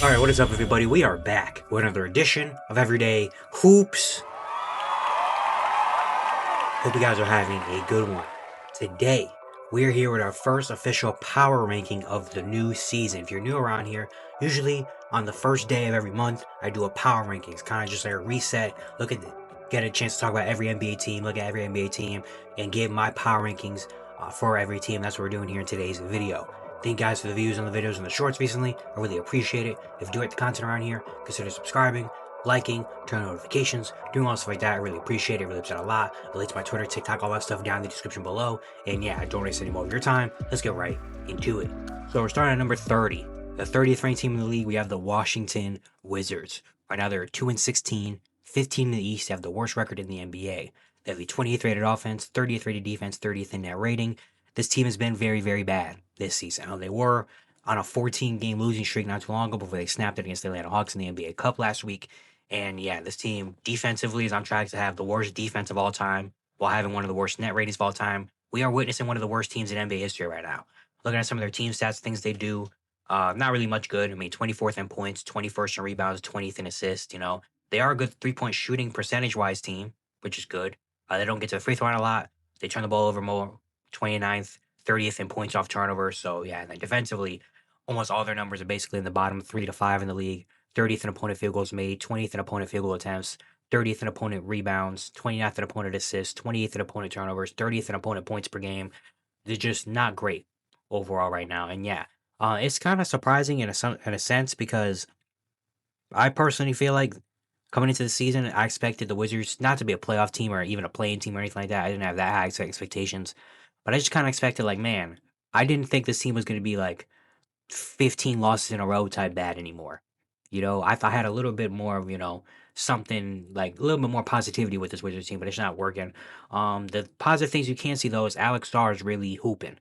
All right, what is up, everybody? We are back with another edition of Everyday Hoops. Hope you guys are having a good one. Today, we're here with our first official power ranking of the new season. If you're new around here, usually on the first day of every month, I do a power rankings, kind of just like a reset, get a chance to talk about every NBA team, look at every NBA team, and give my power rankings for every team. That's what we're doing here in today's video. Thank you guys for the views on the videos and the shorts recently. I really appreciate it. If you do like the content around here, consider subscribing, liking, turn on notifications, doing all stuff like that. I really appreciate it. It really helps out a lot. It links to my Twitter, TikTok, all that stuff down in the description below. And yeah, I don't waste any more of your time. Let's get right into it. So we're starting at number 30. The 30th ranked team in the league, we have the Washington Wizards. Right now they're 2-16, 15 in the East. They have the worst record in the NBA. They have the 28th rated offense, 30th rated defense, 30th in net rating. This team has been very, very bad this season. They were on a 14-game losing streak not too long ago before they snapped it against the Atlanta Hawks in the NBA Cup last week. And yeah, this team defensively is on track to have the worst defense of all time while having one of the worst net ratings of all time. We are witnessing one of the worst teams in NBA history right now. Looking at some of their team stats, things they do, not really much good. I mean, 24th in points, 21st in rebounds, 20th in assists. They are a good 3-point shooting percentage-wise team, which is good. They don't get to the free throw line a lot. They turn the ball over more, 29th, 30th in points off turnovers. So yeah, and then defensively, almost all their numbers are basically in the bottom 3 to 5 in the league. 30th in opponent field goals made, 20th in opponent field goal attempts, 30th in opponent rebounds, 29th in opponent assists, 28th in opponent turnovers, 30th in opponent points per game. They're just not great overall right now. And yeah, it's kind of surprising in a sense because I personally feel like coming into the season, I expected the Wizards not to be a playoff team or even a playing team or anything like that. I didn't have that high expectations, but I just kind of expected like, man, I didn't think this team was going to be like 15 losses in a row type bad anymore. I had a little bit more of, something like a little bit more positivity with this Wizards team, but it's not working. The positive things you can see though is Alex Starr is really hooping.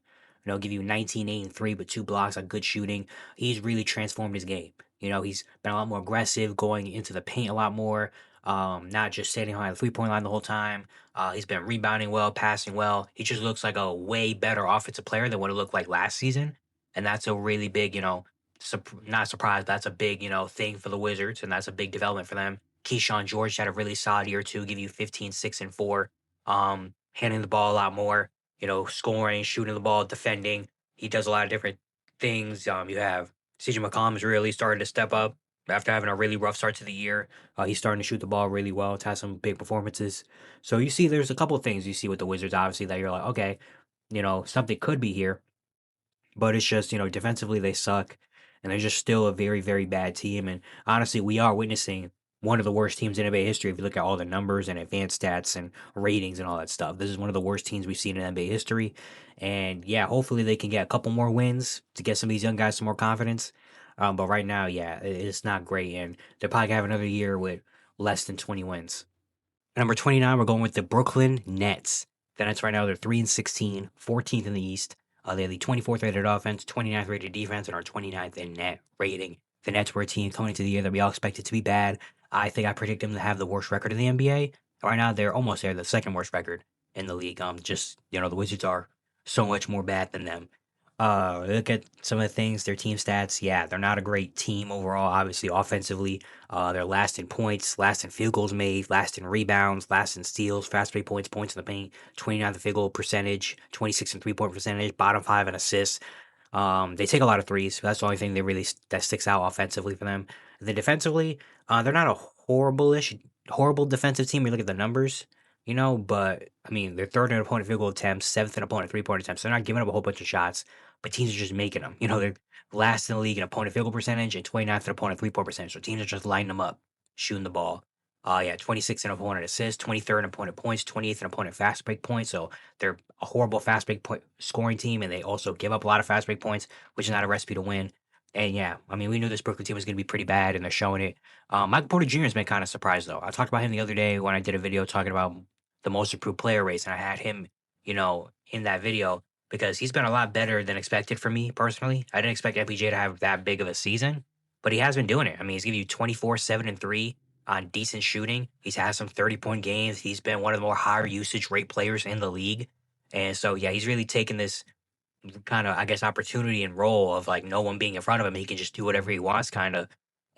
Give you 19, 8, and 3 with 2 blocks, a good shooting. He's really transformed his game. He's been a lot more aggressive, going into the paint a lot more. Not just standing behind the 3-point line the whole time. He's been rebounding well, passing well. He just looks like a way better offensive player than what it looked like last season. And that's a really big, not surprise, but that's a big, thing for the Wizards, and that's a big development for them. Keyshawn George had a really solid year too, give you 15, 6, and 4. Handling the ball a lot more, scoring, shooting the ball, defending. He does a lot of different things. You have CJ McCollum's really started to step up after having a really rough start to the year. He's starting to shoot the ball really well. It's had some big performances. So you see, there's a couple of things you see with the Wizards, obviously, that you're like, okay, something could be here. But it's just, defensively they suck, and they're just still a very, very bad team. And honestly, we are witnessing one of the worst teams in NBA history if you look at all the numbers and advanced stats and ratings and all that stuff. This is one of the worst teams we've seen in NBA history. And yeah, hopefully they can get a couple more wins to get some of these young guys some more confidence. But right now, yeah, it's not great. And they'll probably have another year with less than 20 wins. Number 29, we're going with the Brooklyn Nets. The Nets right now, they're 3-16, 14th in the East. They have the 24th rated offense, 29th rated defense, and are 29th in net rating. The Nets were a team coming into the year that we all expected to be bad. I think I predict them to have the worst record in the NBA. Right now, they're almost there, the second worst record in the league. The Wizards are so much more bad than them. Look at some of the things, their team stats. Yeah, they're not a great team overall, obviously, offensively. They're last in points, last in field goals made, last in rebounds, last in steals, fast break points, points in the paint, 29th in field goal percentage, 26 in 3-point percentage, bottom 5 in assists. They take a lot of threes. So that's the only thing that sticks out offensively for them. And then defensively, they're not a horrible defensive team. You look at the numbers, but I mean, they're third in opponent field goal attempts, seventh in opponent 3-point attempts. They're not giving up a whole bunch of shots, but teams are just making them. They're last in the league in opponent field goal percentage and 29th in opponent 3-point percentage. So teams are just lining them up, shooting the ball. 26th in opponent assists, 23rd in opponent points, 28th in opponent fast break points. So they're a horrible fast break point scoring team, and they also give up a lot of fast break points, which is not a recipe to win. And yeah, I mean, we knew this Brooklyn team was going to be pretty bad, and they're showing it. Michael Porter Jr. has been kind of surprised, though. I talked about him the other day when I did a video talking about the most improved player race, and I had him, in that video because he's been a lot better than expected for me personally. I didn't expect MPJ to have that big of a season, but he has been doing it. I mean, he's giving you 24, 7, and 3 on decent shooting. He's had some 30-point games. He's been one of the more higher usage rate players in the league. And so, yeah, he's really taken this kind of, I guess, opportunity and role of like no one being in front of him. He can just do whatever he wants, kind of.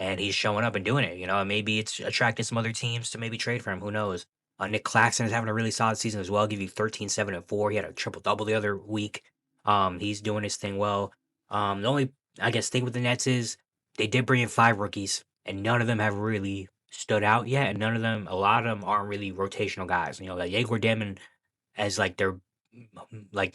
and he's showing up and doing it. And maybe it's attracting some other teams to maybe trade for him. Who knows? Nick Claxton is having a really solid season as well. Give you 13, 7, and 4. He had a triple double the other week. He's doing his thing well. The only, I guess, thing with the Nets is they did bring in 5 rookies, and none of them have really stood out yet. And none of them, a lot of them aren't really rotational guys. Like Yegor Demon as like the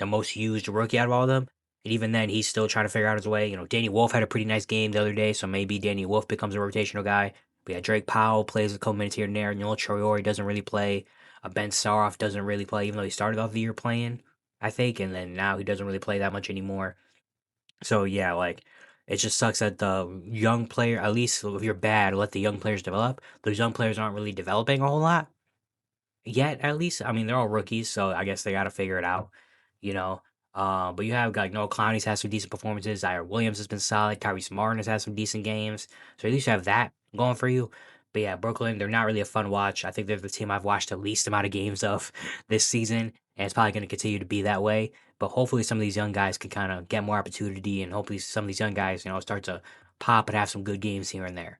most used rookie out of all of them. And even then, he's still trying to figure out his way. Danny Wolf had a pretty nice game the other day, so maybe Danny Wolf becomes a rotational guy. But yeah, Drake Powell plays a couple minutes here and there. Noel Choriori doesn't really play. Ben Saroff doesn't really play, even though he started off the year playing, I think, and then now he doesn't really play that much anymore. So yeah, like it just sucks that the young player, at least if you're bad, let the young players develop. Those young players aren't really developing a whole lot yet, at least. I mean, they're all rookies, so I guess they got to figure it out, you know. But you have like Noah Clowney's had some decent performances. Zaire Williams has been solid. Tyrese Martin has had some decent games. So at least you have that going for you. But yeah, Brooklyn, they're not really a fun watch. I think they're the team I've watched the least amount of games of this season, and it's probably going to continue to be that way. But hopefully, some of these young guys can kind of get more opportunity, and hopefully, some of these young guys, start to pop and have some good games here and there.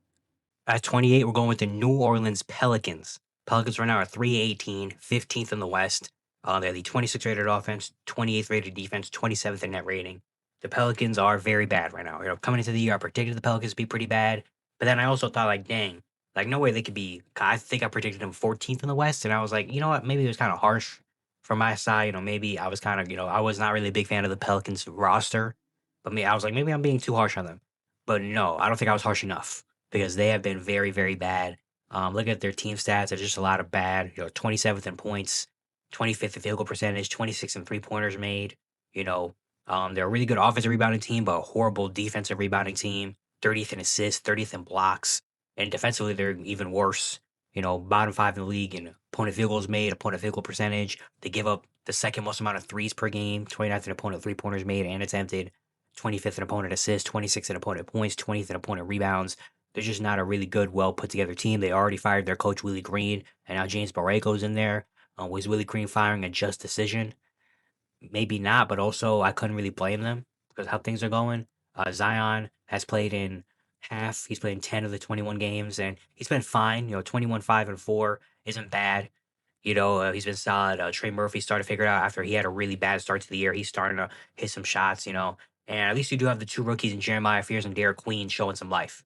At 28, we're going with the New Orleans Pelicans. Pelicans right now are 3-18, 15th in the West. They're the 26th rated offense, 28th rated defense, 27th in net rating. The Pelicans are very bad right now. Coming into the year, I predicted the Pelicans to be pretty bad, but then I also thought, like, dang, like, no way they could be. I think I predicted them 14th in the West, and I was like, you know what? Maybe it was kind of harsh from my side. Maybe I was kind of, I was not really a big fan of the Pelicans roster, but I was like, maybe I'm being too harsh on them. But no, I don't think I was harsh enough because they have been very, very bad. Look at their team stats. There's just a lot of bad. 27th in points, 25th in field goal percentage, 26th in 3 pointers made. You know, they're a really good offensive rebounding team, but a horrible defensive rebounding team. 30th in assists, 30th in blocks, and defensively they're even worse. Bottom 5 in the league in opponent field goals made, opponent field goal percentage. They give up the second most amount of threes per game, 29th in opponent 3 pointers made and attempted, 25th in opponent assists, 26th in opponent points, 20th in opponent rebounds. They're just not a really good, well put together team. They already fired their coach Willie Green, and now James Borrego's in there. Was Willie Green firing a just decision? Maybe not, but also I couldn't really blame them because how things are going. Zion has played in half. He's played in 10 of the 21 games, and he's been fine. 21, 5, and 4 isn't bad. He's been solid. Trey Murphy started to figure it out after he had a really bad start to the year. He's starting to hit some shots. And at least you do have the 2 rookies in Jeremiah Fears and Derek Queen showing some life.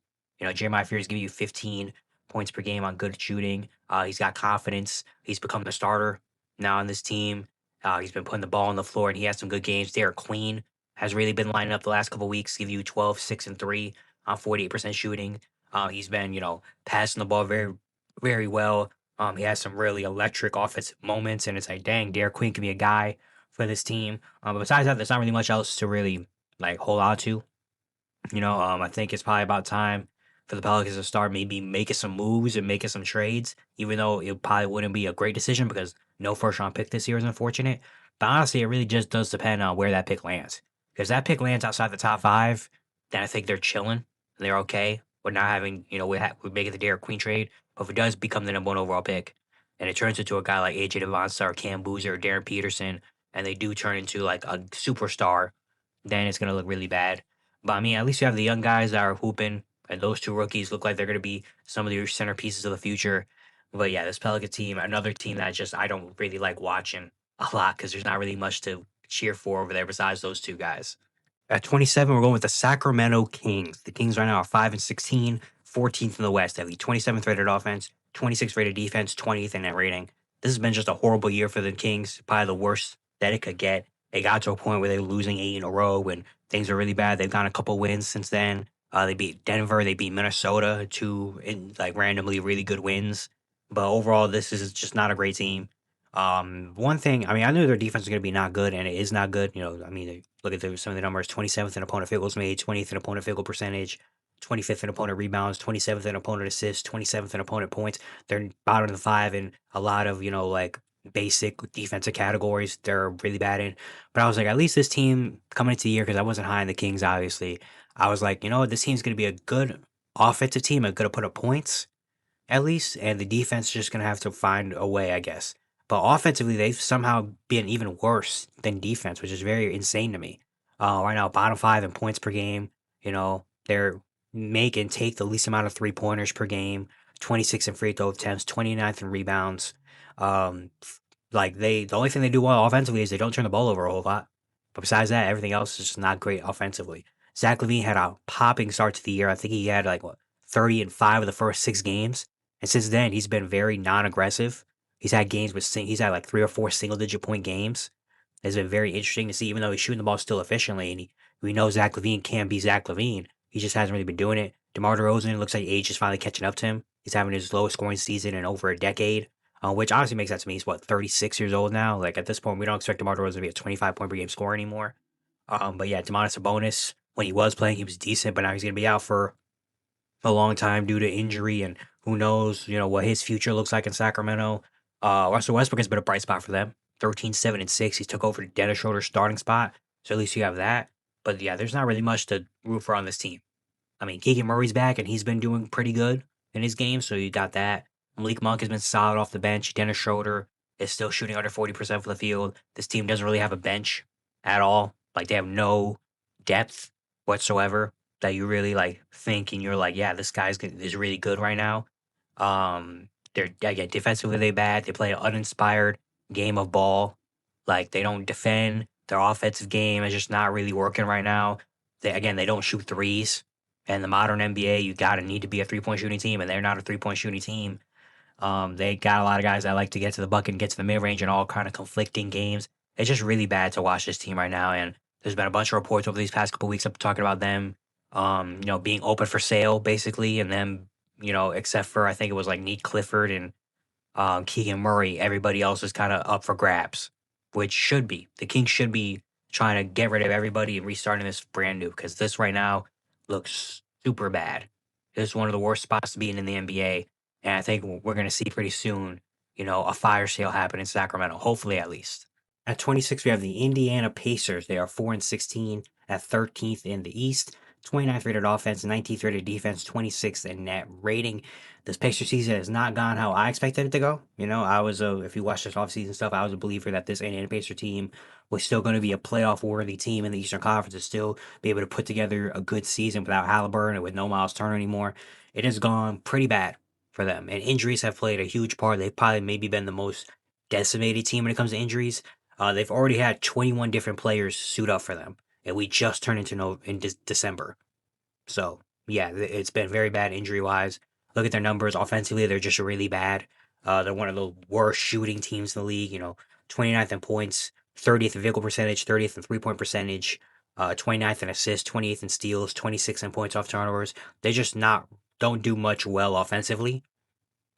Jeremiah Fears giving you 15 points per game on good shooting. He's got confidence. He's become the starter now on this team. He's been putting the ball on the floor, and he has some good games. Derek Queen has really been lining up the last couple weeks, give you 12, 6, and 3 on 48% shooting. He's been, passing the ball very, very well. He has some really electric offensive moments, and it's like, dang, Derek Queen can be a guy for this team. But besides that, there's not really much else to really like hold on to. I think it's probably about time for the Pelicans to start maybe making some moves and making some trades, even though it probably wouldn't be a great decision because no first round pick this year is unfortunate. But honestly, it really just does depend on where that pick lands. Because that pick lands outside the top 5, then I think they're chilling. They're okay with not having, we're making the Derek Queen trade. But if it does become the number 1 overall pick, and it turns into a guy like AJ Devonsta or Cam Boozer or Darren Peterson, and they do turn into like a superstar, then it's gonna look really bad. But I mean, at least you have the young guys that are hooping, and those 2 rookies look like they're gonna be some of your centerpieces of the future. But yeah, this Pelican team, another team that just I don't really like watching a lot because there's not really much to cheer for over there besides those 2 guys. At 27, we're going with the Sacramento Kings. The Kings right now are 5-16, 14th in the West. They have the 27th rated offense, 26th rated defense, 20th in net rating. This has been just a horrible year for the Kings, probably the worst that it could get. They got to a point where they were losing 8 in a row when things were really bad. They've gotten a couple wins since then. They beat Denver, they beat Minnesota, 2 in like randomly really good wins. But overall, this is just not a great team. One thing, I mean, I knew their defense was going to be not good, and it is not good. I mean, look at some of the numbers: 27th in opponent field goals made, 20th in opponent field goal percentage, 25th in opponent rebounds, 27th in opponent assists, 27th in opponent points. They're bottom of the 5 in a lot of like basic defensive categories. They're really bad in. But I was like, at least this team coming into the year, because I wasn't high in the Kings, obviously. I was like, this team's going to be a good offensive team and going to put up points at least, and the defense is just gonna have to find a way, I guess. But offensively, they've somehow been even worse than defense, which is very insane to me. Right now, bottom 5 in points per game. They're make and take the least amount of 3-pointers per game, 26 in free throw attempts, 29th in rebounds. Um, like the only thing they do well offensively is they don't turn the ball over a whole lot. But besides that, everything else is just not great offensively. Zach LaVine had a popping start to the year. I think he had like what 30 and 5 of the first 6 games, and since then he's been very non-aggressive. He's had games with he's had like 3 or 4 single-digit point games. It's been very interesting to see, even though he's shooting the ball still efficiently, and we know Zach LaVine can be Zach LaVine. He just hasn't really been doing it. DeMar DeRozan looks like age is finally catching up to him. He's having his lowest scoring season in over a decade, which honestly makes sense to me. He's what 36 years old now. Like at this point, we don't expect DeMar DeRozan to be a 25 point per game scorer anymore. But yeah, Demonis Sabonis, when he was playing, he was decent, but now he's gonna be out for a long time due to injury, and who knows, what his future looks like in Sacramento. Russell Westbrook has been a bright spot for them. 13, 7, and 6. He took over Dennis Schroeder's starting spot, so at least you have that. But yeah, there's not really much to root for on this team. I mean, Keegan Murray's back, and he's been doing pretty good in his game, so you got that. Malik Monk has been solid off the bench. Dennis Schroeder is still shooting under 40% from the field. This team doesn't really have a bench at all. Like, they have no depth whatsoever that you really like think and you're like, yeah, this is really good right now. They're again defensively they bad. They play an uninspired game of ball. Like they don't defend. Their offensive game is just not really working right now. They don't shoot threes. And the modern NBA, you gotta need to be a 3 point shooting team, and they're not a 3 point shooting team. They got a lot of guys that like to get to the bucket and get to the mid range and all kind of conflicting games. It's just really bad to watch this team right now. And there's been a bunch of reports over these past couple weeks up talking about them, being open for sale basically, and them, except for I think it was like Neat Clifford and Keegan Murray, everybody else is kind of up for grabs, which should be. The Kings should be trying to get rid of everybody and restarting this brand new because this right now looks super bad. This is one of the worst spots to be in the NBA. And I think we're going to see pretty soon, a fire sale happen in Sacramento, hopefully at least. At 26, we have the Indiana Pacers. They are 4 and 16 at 13th in the East. 29th rated offense, 19th rated defense, 26th in net rating. This Pacers season has not gone how I expected it to go. If you watch this offseason stuff, I was a believer that this Indiana Pacer team was still going to be a playoff worthy team in the Eastern Conference and still be able to put together a good season without Halliburton and with no Miles Turner anymore. It has gone pretty bad for them, and injuries have played a huge part. They've probably maybe been the most decimated team when it comes to injuries. They've already had 21 different players suit up for them, and we just turned in December. So yeah, it's been very bad injury wise. Look at their numbers offensively; they're just really bad. They're one of the worst shooting teams in the league. 29th in points, 30th in vehicle percentage, 30th in 3 point percentage, 29th in assists, 28th in steals, 26th in points off turnovers. They just not don't do much well offensively.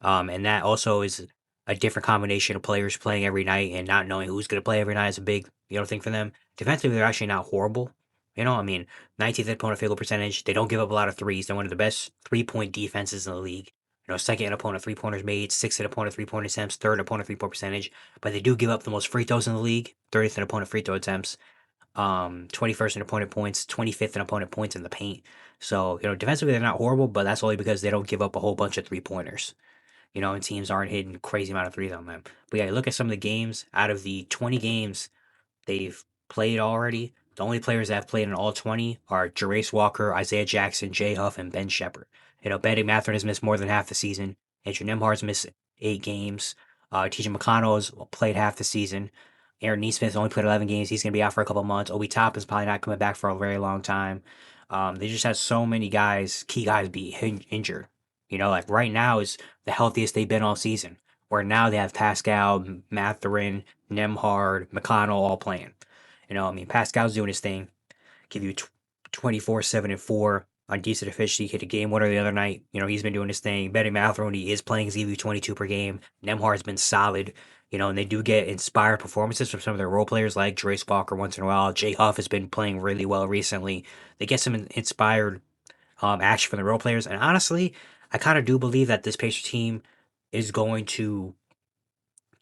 And that also is a different combination of players playing every night and not knowing who's going to play every night is a big, thing for them. Defensively, they're actually not horrible. 19th opponent field goal percentage. They don't give up a lot of threes. They're one of the best 3 point defenses in the league. Second in opponent 3 pointers made, sixth in opponent 3 point attempts, third in opponent 3 point percentage. But they do give up the most free throws in the league, 30th in opponent free throw attempts, 21st in opponent points, 25th in opponent points in the paint. So, defensively they're not horrible, but that's only because they don't give up a whole bunch of 3 pointers. And teams aren't hitting crazy amount of threes on them. But yeah, look at some of the games. Out of the 20 games they've played already, the only players that have played in all 20 are Jerace Walker, Isaiah Jackson, Jay Huff, and Ben Shepherd. Benedict Mathurin has missed more than half the season. Andrew Nembhard's missed 8 games. TJ McConnell's played half the season. Aaron Nesmith only played 11 games. He's going to be out for a couple months. Obi Toppin's probably not coming back for a very long time. They just had so many key guys, be injured. Like right now is the healthiest they've been all season. Where now they have Pascal, Mathurin, Nembhard, McConnell all playing. Pascal's doing his thing. Give you 24, 7, and 4 on decent efficiency. Hit a game winner the other night. He's been doing his thing. Betty Mathurin, he is playing. He's giving you 22 per game. Nembhard's been solid. And they do get inspired performances from some of their role players like Jerace Walker once in a while. Jay Huff has been playing really well recently. They get some inspired action from the role players. And honestly, I kind of do believe that this Pacers team is going to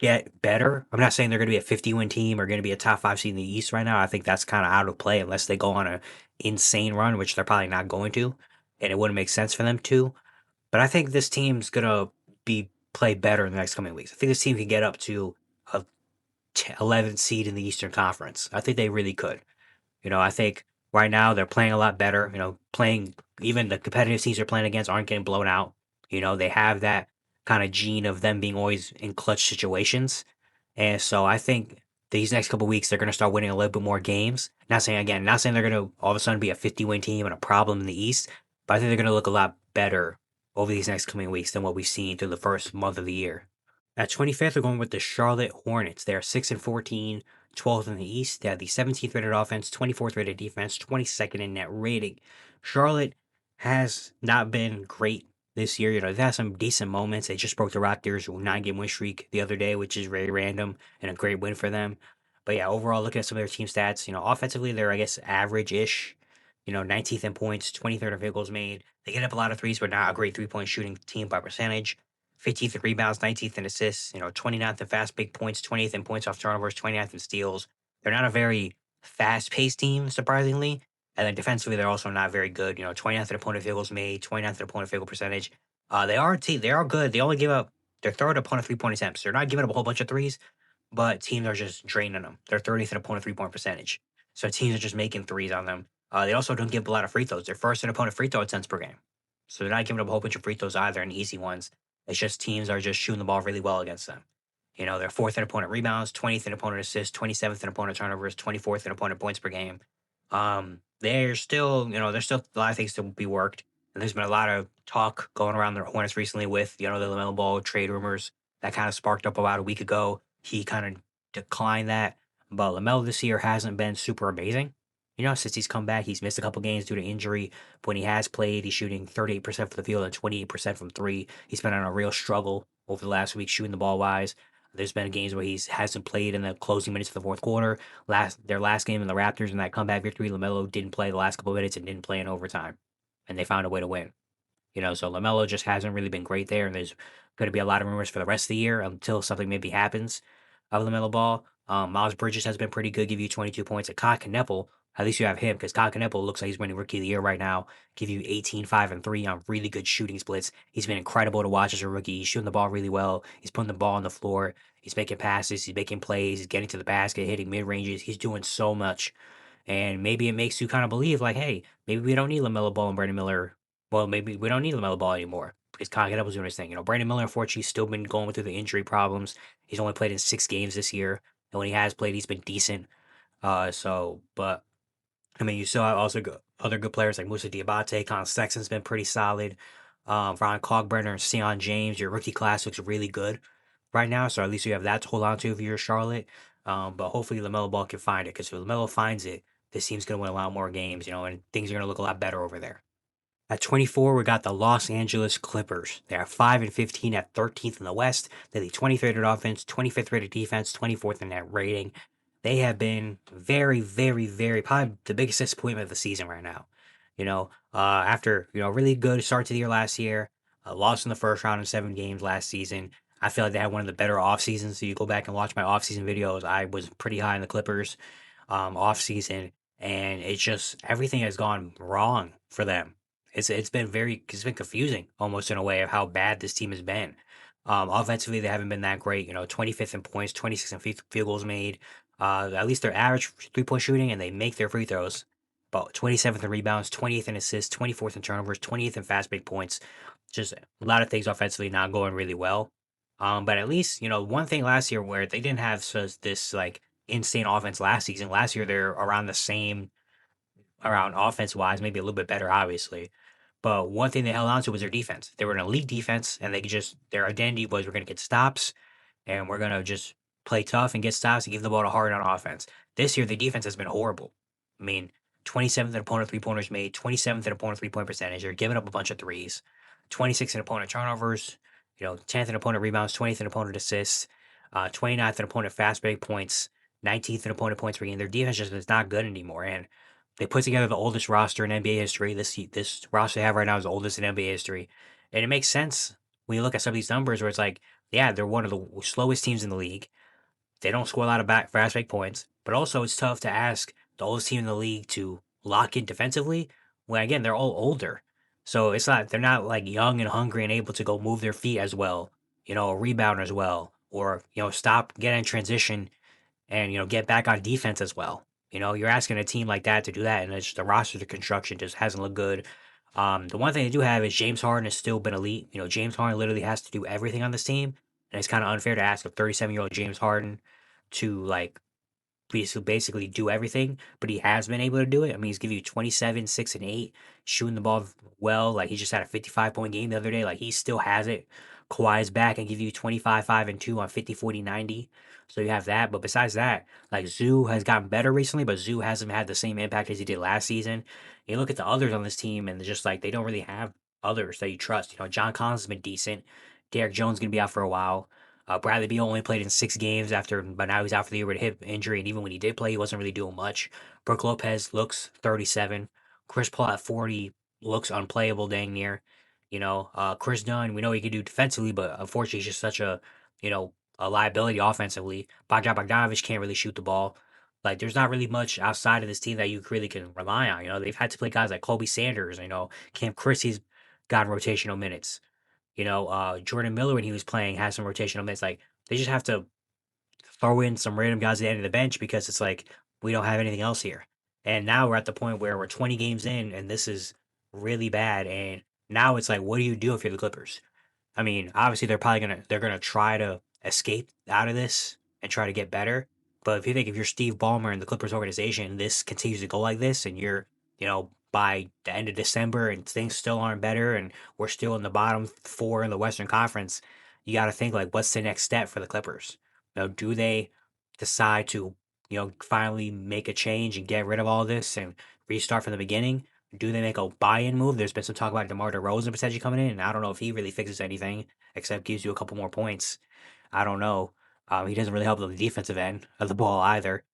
get better. I'm not saying they're going to be a 50-win team or going to be a top 5 seed in the East right now. I think that's kind of out of play unless they go on an insane run, which they're probably not going to, and it wouldn't make sense for them to. But I think this team's going to play better in the next coming weeks. I think this team can get up to a 11th seed in the Eastern Conference. I think they really could. I think Right now, they're playing a lot better. Playing even the competitive teams they're playing against aren't getting blown out. They have that kind of gene of them being always in clutch situations. And so I think these next couple weeks they're going to start winning a little bit more games. Not saying they're going to all of a sudden be a 50-win team and a problem in the East, but I think they're going to look a lot better over these next coming weeks than what we've seen through the first month of the year. At 25th, we're going with the Charlotte Hornets. They're 6 and 14, 12th in the East. They have the 17th rated offense, 24th rated defense, 22nd in net rating. Charlotte has not been great this year. They've had some decent moments. They just broke the Raptors' 9-game win streak the other day, which is very random and a great win for them. But yeah, overall, looking at some of their team stats, offensively, they're, I guess, average ish. 19th in points, 23rd in field goals made. They get up a lot of threes, but not a great 3-point shooting team by percentage. 15th in rebounds, 19th in assists, 29th in fast break points, 20th in points off turnovers, 29th in steals. They're not a very fast paced team, surprisingly. And then defensively, they're also not very good. 29th in opponent field goals made, 29th in opponent field goal percentage. They are a team. They are good. They only give up their third opponent 3-point attempts. They're not giving up a whole bunch of threes, but teams are just draining them. They're 30th in opponent 3-point percentage. So teams are just making threes on them. They also don't give up a lot of free throws. They're first in opponent free throw attempts per game. So they're not giving up a whole bunch of free throws either and easy ones. It's just teams are just shooting the ball really well against them. They're fourth in opponent rebounds, 20th in opponent assists, 27th in opponent turnovers, 24th in opponent points per game. There's still a lot of things to be worked. And there's been a lot of talk going around the Hornets recently with, the LaMelo Ball trade rumors that kind of sparked up about a week ago. He kind of declined that. But LaMelo this year hasn't been super amazing. Since he's come back, he's missed a couple games due to injury. But when he has played, he's shooting 38% from the field and 28% from three. He's been on a real struggle over the last week shooting the ball wise. There's been games where he hasn't played in the closing minutes of the fourth quarter. Their last game in the Raptors in that comeback victory, LaMelo didn't play the last couple of minutes and didn't play in overtime, and they found a way to win. So LaMelo just hasn't really been great there, and there's going to be a lot of rumors for the rest of the year until something maybe happens of LaMelo Ball. Miles Bridges has been pretty good, give you 22 points. And Kai Kneppel, at least you have him, because Kai Kneppel looks like he's winning Rookie of the Year right now. Give you 18, 5, and 3 on really good shooting splits. He's been incredible to watch as a rookie. He's shooting the ball really well. He's putting the ball on the floor. He's making passes. He's making plays. He's getting to the basket, hitting mid ranges. He's doing so much. And maybe it makes you kind of believe, like, hey, maybe we don't need LaMelo Ball and Brandon Miller. Well, maybe we don't need LaMelo Ball anymore because Kai Kneppel's doing his thing. Brandon Miller, unfortunately, still been going through the injury problems. He's only played in 6 games this year. And when he has played, he's been decent. But I mean, you still have also other good players like Musa Diabate. Colin Sexton's been pretty solid. Ron Cogburner and Sion James. Your rookie class looks really good right now. So at least you have that to hold on to if you're Charlotte. But hopefully LaMelo Ball can find it, because if LaMelo finds it, this team's going to win a lot more games, and things are going to look a lot better over there. At 24, we got the Los Angeles Clippers. They are 5 and 15 at 13th in the West. They're the 20th rated offense, 25th rated defense, 24th in net rating. They have been very, very, very, probably the biggest disappointment of the season right now. After a really good start to the year last year, lost in the first round in 7 games last season. I feel like they had one of the better off seasons. So you go back and watch my off season videos. I was pretty high in the Clippers off season, and it's just everything has gone wrong for them. It's been confusing almost in a way of how bad this team has been. Offensively, they haven't been that great. 25th in points, 26th in field goals made. At least their average 3-point shooting, and they make their free throws. But 27th in rebounds, 20th in assists, 24th in turnovers, 20th in fast break points. Just a lot of things offensively not going really well. But at least one thing last year where they didn't have this like insane offense last season. Last year they're around the same around offense wise, maybe a little bit better, obviously. But one thing they held on to was their defense. They were an elite defense, and their identity was we're going to get stops, and we're going to just play tough and get stops and give the ball to Harden on offense. This year, the defense has been horrible. I mean, 27th in opponent 3-pointers made, 27th in opponent 3-point percentage. They're giving up a bunch of threes, 26th in opponent turnovers, 10th in opponent rebounds, 20th in opponent assists, 29th in opponent fast break points, 19th in opponent points per game. Their defense just is not good anymore, and they put together the oldest roster in NBA history. This roster they have right now is the oldest in NBA history, and it makes sense when you look at some of these numbers where it's like, yeah, they're one of the slowest teams in the league. They don't score a lot of fast break points, but also it's tough to ask the oldest team in the league to lock in defensively when again they're all older. So they're not like young and hungry and able to go move their feet as well, rebound as well, or stop, get in transition and get back on defense as well. You're asking a team like that to do that, and it's just the roster construction just hasn't looked good. The one thing they do have is James Harden has still been elite. James Harden literally has to do everything on this team, and it's kind of unfair to ask a 37-year-old James Harden to like basically do everything, but he has been able to do it. I mean, he's giving you 27, 6, and 8, shooting the ball well. Like, he just had a 55-point game the other day. Like, he still has it. Kawhi's back and give you 25, 5, and 2 on 50, 40, 90. So you have that. But besides that, like, Zoo has gotten better recently, but Zoo hasn't had the same impact as he did last season. You look at the others on this team, and they're just like, they don't really have others that you trust. John Collins has been decent. Derek Jones is going to be out for a while. Bradley Beal only played in 6 games but now he's out for the year with a hip injury, and even when he did play, he wasn't really doing much. Brooke Lopez looks 37. Chris Paul at 40 looks unplayable, dang near. Chris Dunn, we know he can do defensively, but unfortunately, he's just such a liability offensively. Bogdan Bogdanovic can't really shoot the ball. Like, there's not really much outside of this team that you really can rely on. They've had to play guys like Kobe Sanders. Cam Christie's gotten rotational minutes. Jordan Miller, when he was playing, had some rotational minutes. Like, they just have to throw in some random guys at the end of the bench because it's like we don't have anything else here. And now we're at the point where we're 20 games in, and this is really bad. And now it's like, what do you do if you're the Clippers? I mean, obviously they're gonna try to escape out of this and try to get better. But if you're Steve Ballmer and the Clippers organization, this continues to go like this, and you're by the end of December and things still aren't better, and we're still in the bottom four in the Western Conference, you got to think like, what's the next step for the Clippers? Do they decide to finally make a change and get rid of all this and restart from the beginning? Do they make a buy-in move? There's been some talk about DeMar DeRozan potentially coming in, and I don't know if he really fixes anything except gives you a couple more points. I don't know. He doesn't really help on the defensive end of the ball either.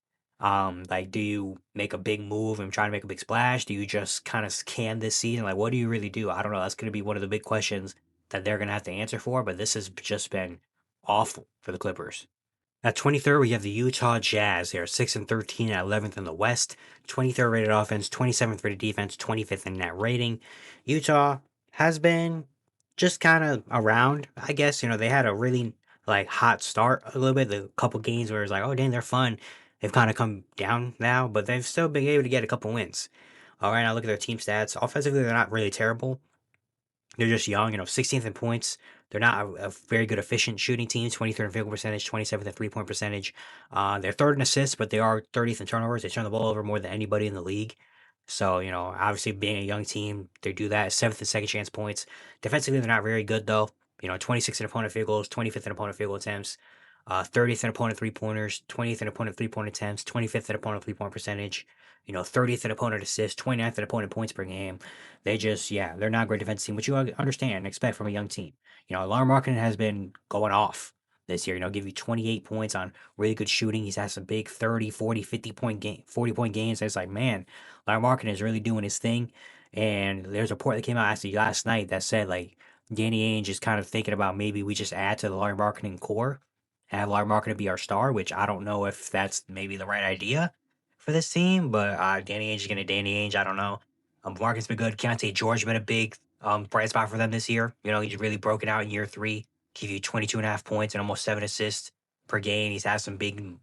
Like, do you make a big move and try to make a big splash? Do you just kind of scan this season? Like, what do you really do? I don't know. That's going to be one of the big questions that they're going to have to answer for. But this has just been awful for the Clippers. At 23rd, we have the Utah Jazz. They are 6 and 13 at 11th in the West. 23rd rated offense, 27th rated defense, 25th in net rating. Utah has been just kind of around, I guess. They had a really like hot start a little bit. The couple games where it's like, oh dang, they're fun. They've kind of come down now, but they've still been able to get a couple wins. All right, now look at their team stats. Offensively, they're not really terrible. They're just young, 16th in points. They're not a very good efficient shooting team. 23rd in field goal percentage, 27th in 3-point percentage. They're third in assists, but they are 30th in turnovers. They turn the ball over more than anybody in the league. So, obviously being a young team, they do that. 7th in second chance points. Defensively, they're not very good though. 26th in opponent field goals, 25th in opponent field goal attempts, 30th in opponent 3-pointers, 20th in opponent 3-point attempts, 25th in opponent 3-point percentage, 30th in opponent assists, 29th in opponent points per game. They just, yeah, they're not a great defensive team, which you understand and expect from a young team. Lauri Markkanen has been going off this year. Give you 28 points on really good shooting. He's had some big 30, 40, 40-point games. It's like, man, Lauri Markkanen is really doing his thing. And there's a report that came out actually last night that said, like, Danny Ainge is kind of thinking about maybe we just add to the Lauri Markkanen core, have Lauri Markkanen be our star, which I don't know if that's maybe the right idea for this team, but Danny Ainge is going to Danny Ainge. I don't know. Markkanen's been good. Keontae George been a big bright spot for them this year. He's really broken out in year 3, give you 22.5 points and almost 7 assists per game. He's had some big,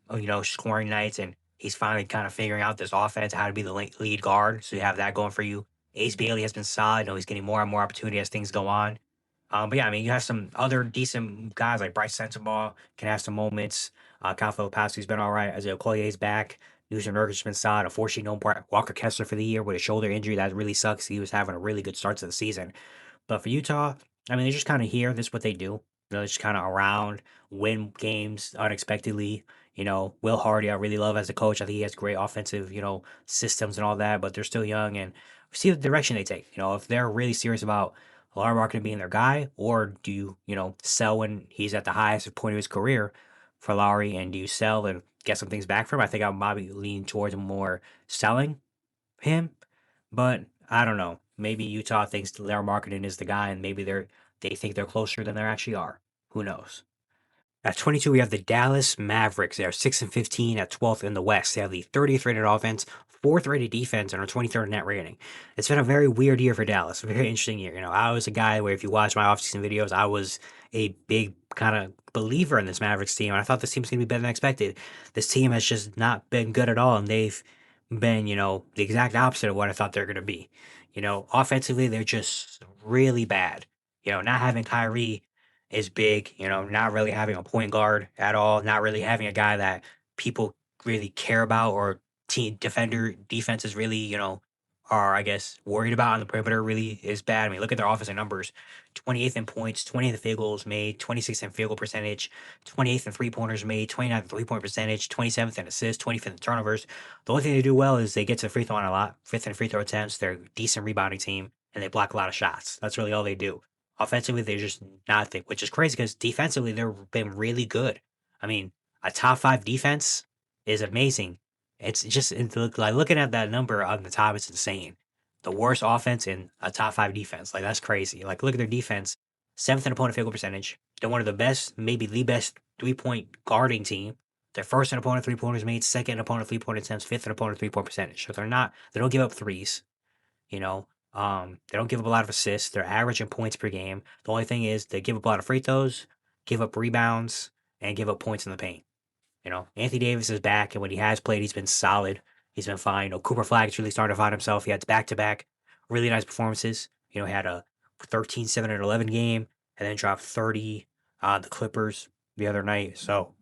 scoring nights, and he's finally kind of figuring out this offense, how to be the lead guard. So you have that going for you. Ace Bailey has been solid. He's getting more and more opportunity as things go on. But yeah, I mean, you have some other decent guys like Bryce Sensabaugh can have some moments. Kyle Filipowski's been all right. Isaiah Okolie's back. Nugent Nurkic's been solid. Unfortunately, no Walker Kessler for the year with a shoulder injury. That really sucks. He was having a really good start to the season. But for Utah, I mean, they're just kind of here. This is what they do. They're just kind of around, win games unexpectedly. Will Hardy, I really love as a coach. I think he has great offensive, systems and all that, but they're still young and see the direction they take. If they're really serious about Lauri Markkanen being their guy, or do you, sell when he's at the highest point of his career for Lowry, and do you sell and get some things back from him? I think I'll probably lean towards more selling him, but I don't know. Maybe Utah thinks Lauri Markkanen is the guy, and maybe they think they're closer than they actually are. Who knows? At 22, we have the Dallas Mavericks. They are 6 and 15 at 12th in the West. They have the 30th rated offense, 4th rated defense, and are 23rd net rating. It's been a very weird year for Dallas. A very interesting year. I was a guy where if you watch my offseason videos, I was a big kind of believer in this Mavericks team. And I thought this team was going to be better than expected. This team has just not been good at all. And they've been, the exact opposite of what I thought they're going to be. Offensively, they're just really bad. Not having Kyrie is big, not really having a point guard at all, not really having a guy that people really care about or team defenses really, are, I guess, worried about on the perimeter really is bad. I mean, look at their offensive numbers: 28th in points, 20th in field goals made, 26th in field goal percentage, 28th in three pointers made, 29th in 3 point percentage, 27th in assists, 25th in turnovers. The only thing they do well is they get to the free throw line a lot, fifth in free throw attempts. They're a decent rebounding team, and they block a lot of shots. That's really all they do. Offensively, they're just nothing, which is crazy because defensively, they've been really good. I mean, a top five defense is amazing. Like looking at that number on the top, it's insane. The worst offense in a top five defense. Like, that's crazy. Like, look at their defense: seventh in opponent field goal percentage. They're one of the best, maybe the best 3 point guarding team. They're first in opponent three pointers made, second in opponent 3 point attempts, fifth in opponent 3 point percentage. So they don't give up threes, you know. They don't give up a lot of assists. They're average in points per game. The only thing is they give up a lot of free throws, give up rebounds, and give up points in the paint. Anthony Davis is back, and when he has played, he's been solid. He's been fine. Cooper Flagg's really starting to find himself. He had back to back really nice performances. He had a 13, 7, and 11 game, and then dropped 30 on the Clippers the other night. So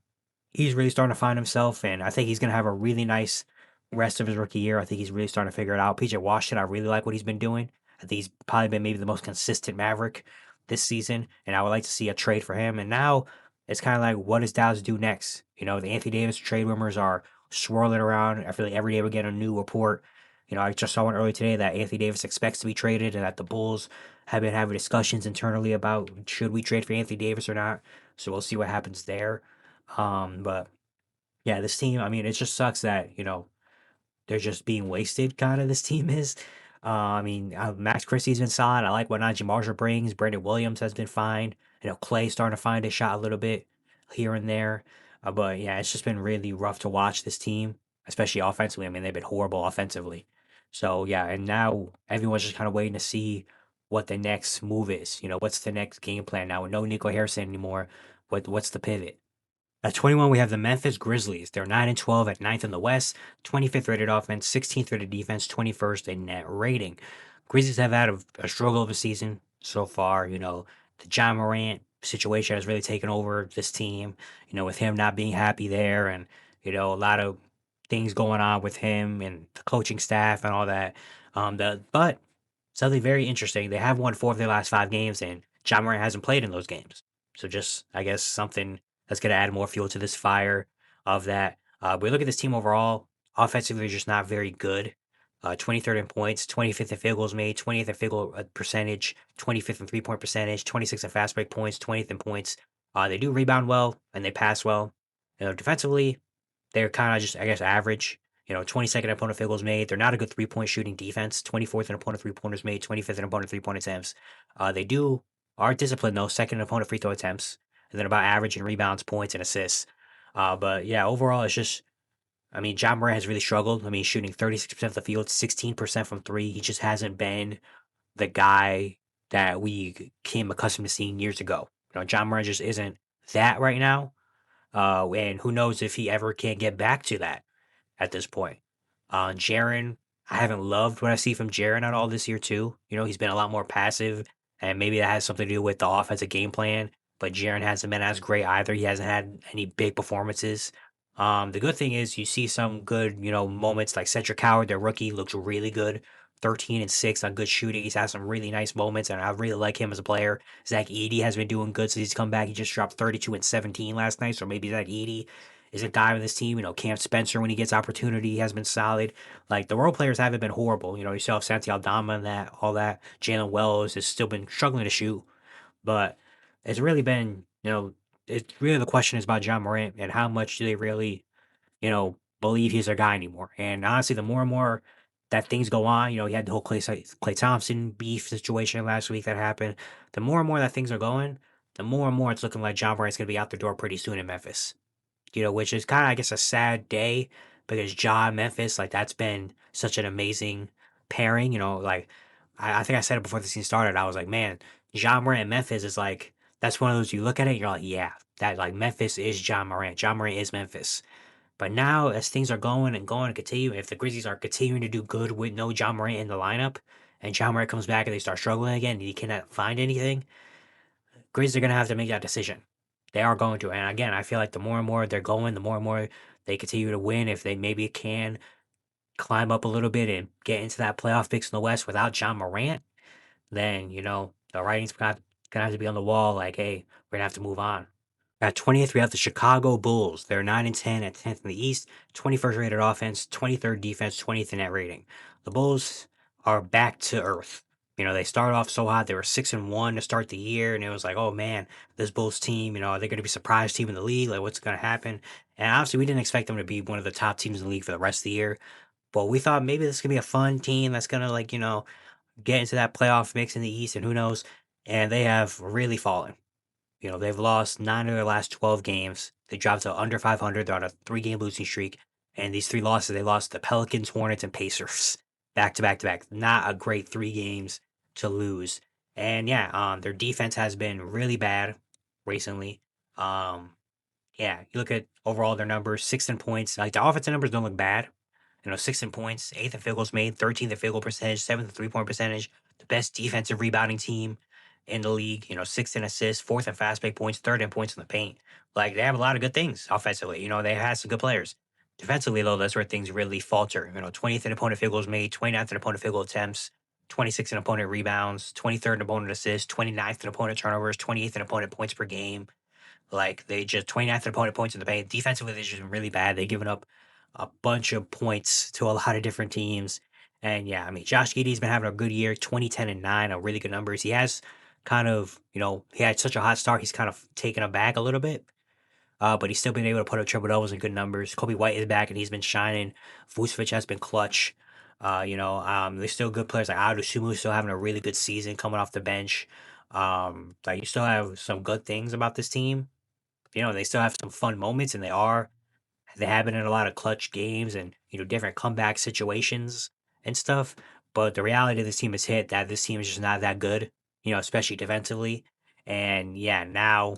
he's really starting to find himself, and I think he's going to have a really nice rest of his rookie year. I think he's really starting to figure it out. PJ Washington, I really like what he's been doing. I think he's probably been maybe the most consistent Maverick this season, and I would like to see a trade for him. And now it's kind of like, what does Dallas do next? The Anthony Davis trade rumors are swirling around. I feel like every day we get a new report. I just saw one earlier today that Anthony Davis expects to be traded, and that the Bulls have been having discussions internally about should we trade for Anthony Davis or not. So we'll see what happens there. But yeah, this team, I mean, it just sucks that, they're just being wasted, kind of, this team is. I mean, Max Christie's been solid. I like what Najee Marshall brings. Brandon Williams has been fine. Clay starting to find his shot a little bit here and there. But yeah, it's just been really rough to watch this team, especially offensively. I mean, they've been horrible offensively. So yeah, and now everyone's just kind of waiting to see what the next move is. What's the next game plan now? With no Nico Harrison anymore. What's the pivot? At 21, we have the Memphis Grizzlies. They're 9 and 12 at ninth in the West, 25th rated offense, 16th rated defense, 21st in net rating. Grizzlies have had a struggle of a season so far. The John Morant situation has really taken over this team, with him not being happy there, and, a lot of things going on with him and the coaching staff and all that. But something very interesting, they have won 4 of their last 5 games, and John Morant hasn't played in those games. So just, I guess, something that's going to add more fuel to this fire of that. We look at this team overall. Offensively, they're just not very good. 23rd in points, 25th in field goals made, 20th in field goal percentage, 25th in 3 point percentage, 26th in fast break points, 20th in points. They do rebound well and they pass well. Defensively, they're kind of just, I guess, average. 22nd in opponent field goals made. They're not a good 3 point shooting defense. 24th in opponent 3 pointers made. 25th in opponent 3 point attempts. Are disciplined though. Second in opponent free throw attempts, and then about average in rebounds, points, and assists. But yeah, overall, it's just, I mean, John Morant has really struggled. I mean, shooting 36% of the field, 16% from three. He just hasn't been the guy that we came accustomed to seeing years ago. John Morant just isn't that right now. And who knows if he ever can get back to that at this point. Jaren, I haven't loved what I see from Jaren at all this year, too. He's been a lot more passive, and maybe that has something to do with the offensive game plan. But Jaren hasn't been as great either. He hasn't had any big performances. The good thing is you see some good, moments like Cedric Howard, their rookie, looks really good. 13 and 6 on good shooting. He's had some really nice moments, and I really like him as a player. Zach Edey has been doing good since he's come back. He just dropped 32 and 17 last night, so maybe Zach Edey is a guy in this team. Cam Spencer, when he gets opportunity, has been solid. Like, the role players haven't been horrible. You still have Santi Aldama and all that. Jalen Wells has still been struggling to shoot. But it's really been, it's really the question is about John Morant and how much do they really, believe he's their guy anymore. And honestly, the more and more that things go on, he had the whole Clay Thompson beef situation last week that happened. The more and more that things are going, the more and more it's looking like John Morant's going to be out the door pretty soon in Memphis. Which is kind of, I guess, a sad day because Ja Memphis, like, that's been such an amazing pairing. Like, I think I said it before the season started. I was like, man, Ja Morant and Memphis is like, that's one of those you look at it, you're like, yeah, that, like, Memphis is Ja Morant. Ja Morant is Memphis. But now, as things are going and going and continue, if the Grizzlies are continuing to do good with no John Morant in the lineup, and John Morant comes back and they start struggling again, and he cannot find anything, Grizzlies are going to have to make that decision. They are going to. And again, I feel like the more and more they're going, the more and more they continue to win. If they maybe can climb up a little bit and get into that playoff mix in the West without John Morant, then, the writing's gonna have to be on the wall like, hey, we're gonna have to move on. At 20th, we have the Chicago Bulls. They're 9 and 10 at 10th in the East, 21st rated offense, 23rd defense, 20th in net rating. The Bulls are back to earth. They started off so hot. They were 6 and 1 to start the year, and it was like, oh man, this Bulls team, are they going to be a surprise team in the league? Like, what's going to happen? And obviously, we didn't expect them to be one of the top teams in the league for the rest of the year. But we thought maybe this could be a fun team that's going to, like, get into that playoff mix in the East, and who knows? And they have really fallen. They've lost 9 of their last 12 games. They dropped to under 500. They're on a 3-game losing streak. And these 3 losses, they lost to the Pelicans, Hornets, and Pacers back to back to back. Not a great 3 games to lose. And yeah, their defense has been really bad recently. Yeah, you look at overall their numbers, 6th in points. Like the offensive numbers don't look bad. 6th in points, 8th in field goals made, 13th in field goal percentage, 7th in 3-point percentage. The best defensive rebounding team in the league. 6th in assists, 4th in fast break points, 3rd in points in the paint. Like they have a lot of good things offensively. They have some good players. Defensively, though, that's where things really falter. 20th in opponent field goals made, 29th in opponent field goal attempts, 26th in opponent rebounds, 23rd in opponent assists, 29th in opponent turnovers, 28th in opponent points per game. Like they just 29th in opponent points in the paint. Defensively, they've just been really bad. They've given up a bunch of points to a lot of different teams. And yeah, I mean, Josh Giddey's been having a good year, 20, 10, and 9, are really good numbers. He has kind of, he had such a hot start. He's kind of taken him back a little bit. But he's still been able to put up triple doubles and good numbers. Kobe White is back and he's been shining. Vucevic has been clutch. There's still good players like Adu Sumu still having a really good season coming off the bench. Like you still have some good things about this team. They still have some fun moments, and they have been in a lot of clutch games and different comeback situations and stuff. But the reality of this team is hit that this team is just not that good, especially defensively. And yeah, now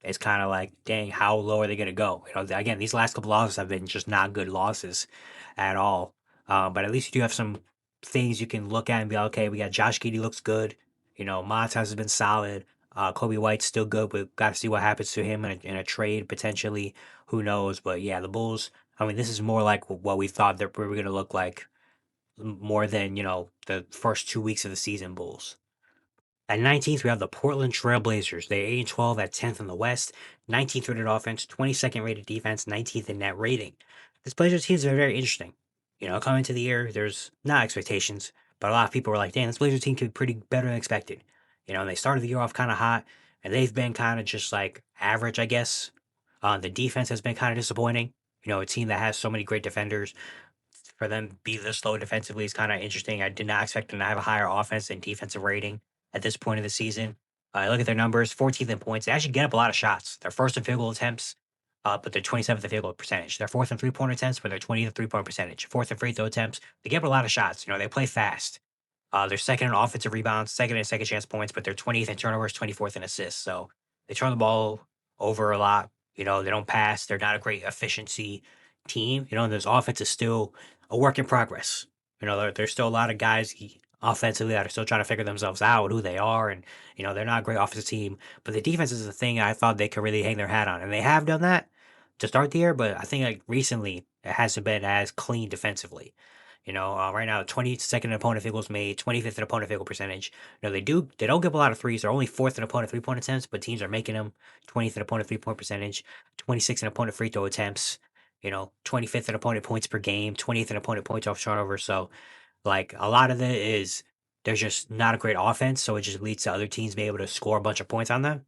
it's kind of like, dang, how low are they going to go? Again, these last couple losses have been just not good losses at all. But at least you do have some things you can look at and be like, okay, we got Josh Giddey looks good. Montas has been solid. Kobe White's still good, but got to see what happens to him in a trade potentially. Who knows? But yeah, the Bulls. I mean, this is more like what we thought they were going to look like, more than the first 2 weeks of the season Bulls. At 19th, we have the Portland Trailblazers. They're 8 and 12 at 10th in the West, 19th rated offense, 22nd rated defense, 19th in net rating. This Blazers team is very interesting. Coming to the year, there's not expectations, but a lot of people were like, damn, this Blazers team could be pretty better than expected. And they started the year off kind of hot, and they've been kind of just like average, I guess. The defense has been kind of disappointing. A team that has so many great defenders, for them to be this low defensively is kind of interesting. I did not expect them to have a higher offense and defensive rating at this point of the season. Look at their numbers: 14th in points. They actually get up a lot of shots. They're first in field goal attempts, but they're 27th in field goal percentage. They're fourth in 3-point attempts, but they're 20th in 3-point percentage. Fourth in free throw attempts. They get up a lot of shots. They play fast. They're second in offensive rebounds, second in second chance points, but they're 20th in turnovers, 24th in assists. So they turn the ball over a lot. They don't pass. They're not a great efficiency team. This offense is still a work in progress. There's still a lot of guys offensively that are still trying to figure themselves out, who they are, and they're not a great offensive team. But the defense is the thing I thought they could really hang their hat on, and they have done that to start the year. But I think like recently it hasn't been as clean defensively. Right now, 22nd in opponent field goals made, 25th in opponent field goal percentage. They don't give a lot of threes. They're only fourth in opponent 3-point attempts, but teams are making them. 20th in opponent 3-point percentage, 26th in opponent free throw attempts. 25th in opponent points per game, 20th in opponent points off turnover. So, like, a lot of it is there's just not a great offense, so it just leads to other teams being able to score a bunch of points on them.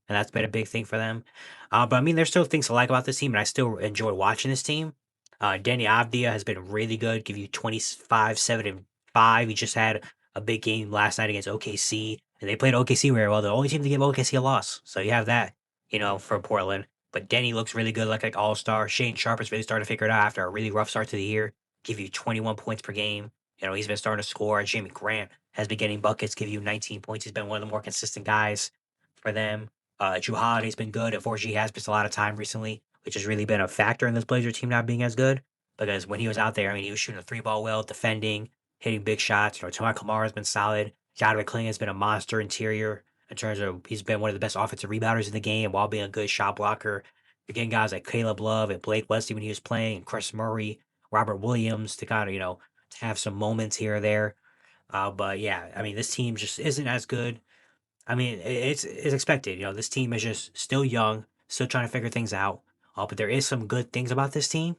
And that's been a big thing for them. But I mean, there's still things to like about this team, and I still enjoy watching this team. Danny Avdia has been really good, give you 25, 7, and 5. He just had a big game last night against OKC, and they played OKC very well. The only team to give OKC a loss. So you have that, for Portland. But Denny looks really good, like all-star. Shane Sharp has really started to figure it out after a really rough start to the year. Give you 21 points per game. He's been starting to score. Jamie Grant has been getting buckets, give you 19 points. He's been one of the more consistent guys for them. Drew Holiday's been good. Unfortunately, he has missed a lot of time recently which has really been a factor in this Blazer team not being as good. Because when he was out there, I mean, he was shooting a three ball well, defending, hitting big shots. Tomac Kamara has been solid. John McClain has been a monster interior in terms of he's been one of the best offensive rebounders in the game while being a good shot blocker. You're getting guys like Caleb Love and Blake Wesley when he was playing, and Chris Murray, Robert Williams to kind of, to have some moments here or there. But yeah, I mean, this team just isn't as good. I mean, it's expected. This team is just still young, still trying to figure things out. But there is some good things about this team,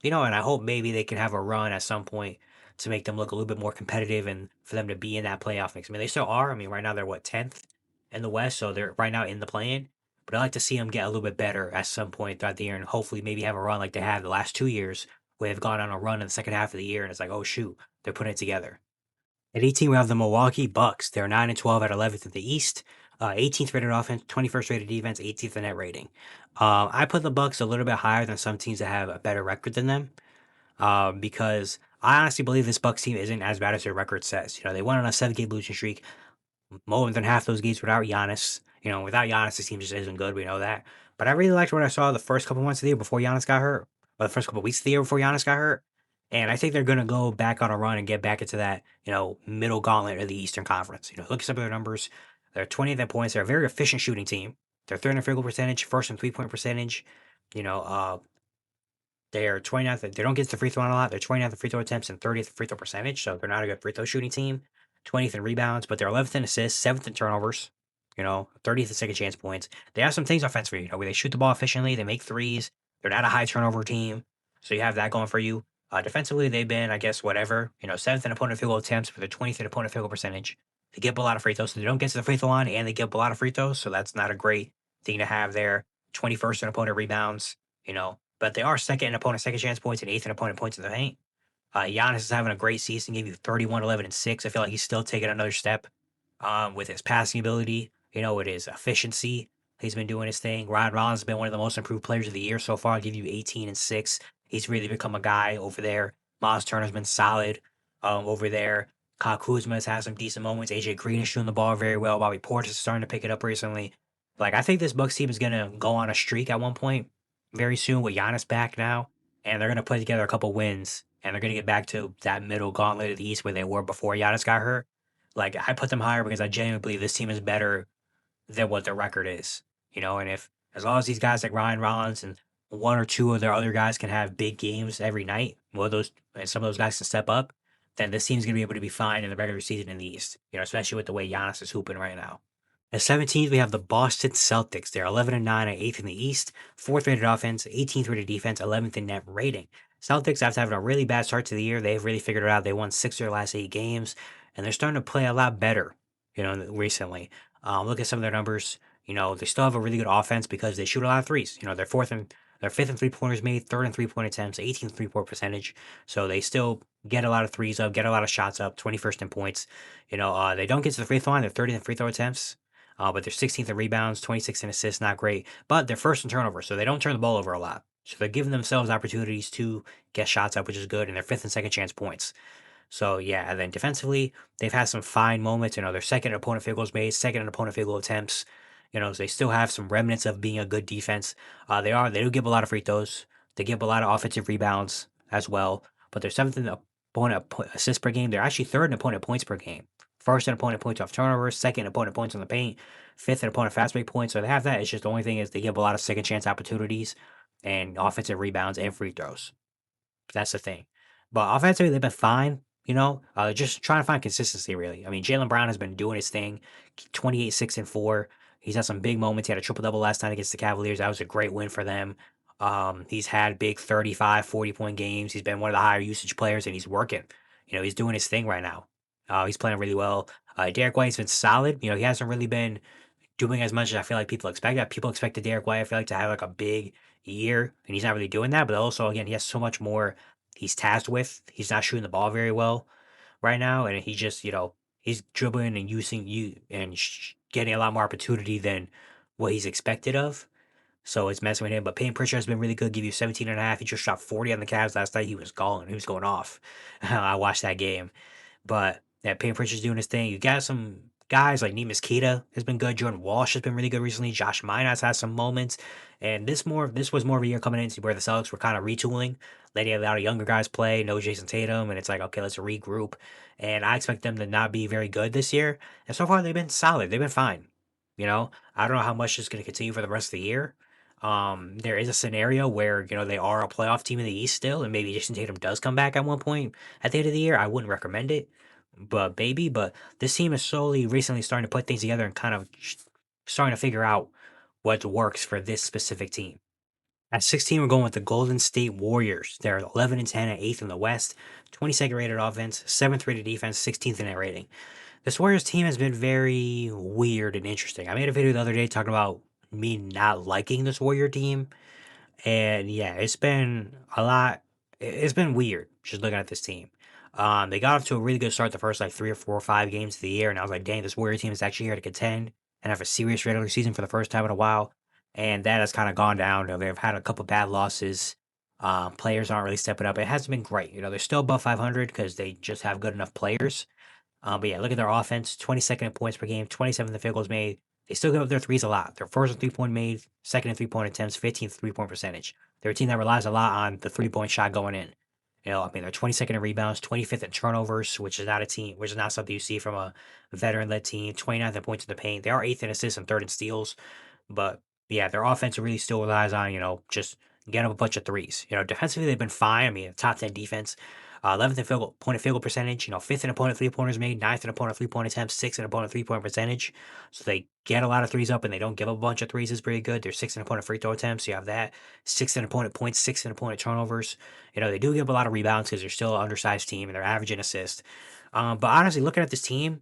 and I hope maybe they can have a run at some point to make them look a little bit more competitive and for them to be in that playoff mix. I mean, they still are. I mean, right now they're what 10th in the West, so they're right now in the play-in. But I like to see them get a little bit better at some point throughout the year, and hopefully maybe have a run like they had the last 2 years, where they've gone on a run in the second half of the year, and it's like, oh shoot, they're putting it together. At 18, we have the Milwaukee Bucks. They're 9 and 12 at 11th in the East. 18th rated offense, 21st rated defense, 18th in net rating. I put the Bucks a little bit higher than some teams that have a better record than them, because I honestly believe this Bucks team isn't as bad as their record says. They went on a 7-game losing streak, more than half those games without Giannis. Without Giannis, this team just isn't good. We know that. But I really liked what I saw the first couple months of the year before Giannis got hurt, or the first couple weeks of the year before Giannis got hurt. And I think they're going to go back on a run and get back into that, middle gauntlet of the Eastern Conference. Look at some of their numbers. They're 20th in points. They're a very efficient shooting team. They're third in field goal percentage, first in 3-point percentage. You know, uh, they are 29th. They don't get to the free throw line a lot. They're 29th in free throw attempts and 30th in free throw percentage. So they're not a good free throw shooting team. 20th in rebounds, but they're 11th in assists, 7th in turnovers. 30th in second chance points. They have some things offensively, where they shoot the ball efficiently. They make threes. They're not a high turnover team. So you have that going for you. Defensively, they've been, I guess, whatever. 7th in opponent field goal attempts, but they're 20th in opponent field goal percentage. They give up a lot of free throws, so they don't get to the free throw line, and they give up a lot of free throws, so that's not a great thing to have there. 21st in opponent rebounds, but they are second in opponent second chance points and 8th in opponent points in the paint. Giannis is having a great season, gave you 31, 11, and 6. I feel like he's still taking another step with his passing ability, with his efficiency. He's been doing his thing. Ryan Rollins has been one of the most improved players of the year so far. I'll give you 18 and 6. He's really become a guy over there. Miles Turner's been solid over there. Kyle Kuzma has had some decent moments. AJ Green is shooting the ball very well. Bobby Portis is starting to pick it up recently. Like, I think this Bucks team is going to go on a streak at one point very soon with Giannis back now. And they're going to put together a couple wins. And they're going to get back to that middle gauntlet of the East where they were before Giannis got hurt. Like, I put them higher because I genuinely believe this team is better than what their record is. And if, as long as these guys like Ryan Rollins and one or two of their other guys can have big games every night, and some of those guys can step up, then this team's going to be able to be fine in the regular season in the East, especially with the way Giannis is hooping right now. At 17th, we have the Boston Celtics. They're 11 and 9 at 8th in the East, 4th rated offense, 18th rated defense, 11th in net rating. Celtics, after having a really bad start to the year, they've really figured it out. They won 6 of their last 8 games, and they're starting to play a lot better, recently. Look at some of their numbers. They still have a really good offense because they shoot a lot of threes. They're fifth in 3-pointers made, third in 3-point attempts, 18th 3-point percentage. So they still get a lot of threes up, get a lot of shots up, 21st in points. They don't get to the free throw line. They're 30th in free throw attempts. But they're 16th in rebounds, 26th in assists, not great. But they're first in turnovers, so they don't turn the ball over a lot. So they're giving themselves opportunities to get shots up, which is good, and they're fifth and second chance points. So yeah, and then defensively, they've had some fine moments. They're second in opponent field goals made, second in opponent field goal attempts. So they still have some remnants of being a good defense. They do give a lot of free throws. They give a lot of offensive rebounds as well. But they're seventh in opponent assists per game. They're actually third in opponent points per game. First in opponent points off turnovers, second in opponent points on the paint, fifth in opponent fast break points. So they have that. It's just the only thing is they give a lot of second chance opportunities and offensive rebounds and free throws. That's the thing. But offensively, they've been fine. Just trying to find consistency, really. I mean, Jaylen Brown has been doing his thing, 28, 6, and 4. He's had some big moments. He had a triple-double last night against the Cavaliers. That was a great win for them. He's had big 35, 40-point games. He's been one of the higher usage players, and he's working. He's doing his thing right now. He's playing really well. Derek White's been solid. He hasn't really been doing as much as I feel like people expect. People expected Derek White, I feel like, to have like a big year, and he's not really doing that. But also, again, he has so much more he's tasked with. He's not shooting the ball very well right now, and he just, he's dribbling and using you and getting a lot more opportunity than what he's expected of. So it's messing with him. But Payne Pritchard has been really good. Give you 17 and a half. He just shot 40 on the Cavs last night. He was going. He was going off. I watched that game. But yeah, Payne Pritchard's doing his thing. You got some guys like Neemias Queta has been good. Jordan Walsh has been really good recently. Josh Minot has some moments. And this was more of a year coming into where the Celtics were kind of retooling, letting a lot of younger guys play, no Jason Tatum, and it's like, okay, let's regroup. And I expect them to not be very good this year. And so far they've been solid. They've been fine. I don't know how much is going to continue for the rest of the year. There is a scenario where, they are a playoff team in the East still, and maybe Jason Tatum does come back at one point at the end of the year. I wouldn't recommend it, but this team is slowly recently starting to put things together and kind of starting to figure out what works for this specific team. At 16, we're going with the Golden State Warriors. They're 11 and 10 at 8th in the West, 22nd rated offense, 7th rated defense, 16th in net rating. This Warriors team has been very weird and interesting. I made a video the other day talking about me not liking this Warrior team, and yeah, it's been a lot. It's been weird just looking at this team. They got off to a really good start the first like 3 or 4 or 5 games of the year, and I was like, dang, this Warrior team is actually here to contend and have a serious regular season for the first time in a while. And that has kind of gone down. They've had a couple bad losses. Players aren't really stepping up. It hasn't been great. They're still above 500 because they just have good enough players. But yeah, look at their offense: 22nd in points per game, 27th in field goals made. They still give up their threes a lot. They're first in 3-point made, second in 3-point attempts, 15th 3-point percentage. They're a team that relies a lot on the 3-point shot going in. They're 22nd in rebounds, 25th in turnovers, which is not something you see from a veteran-led team. 29th in points in the paint. They are 8th in assists and 3rd in steals, but yeah, their offense really still relies on just getting up a bunch of threes. Defensively they've been fine. I mean, top 10 defense. 11th in field goal percentage, 5th in opponent 3-pointers made, 9th in opponent 3-point attempts, 6th in opponent 3-point percentage. So they get a lot of threes up and they don't give up a bunch of threes is pretty good. They're 6th in opponent free throw attempts. You have that. 6th in opponent points, 6th in opponent turnovers. They do give up a lot of rebounds because they're still an undersized team and they're averaging assists. But honestly, looking at this team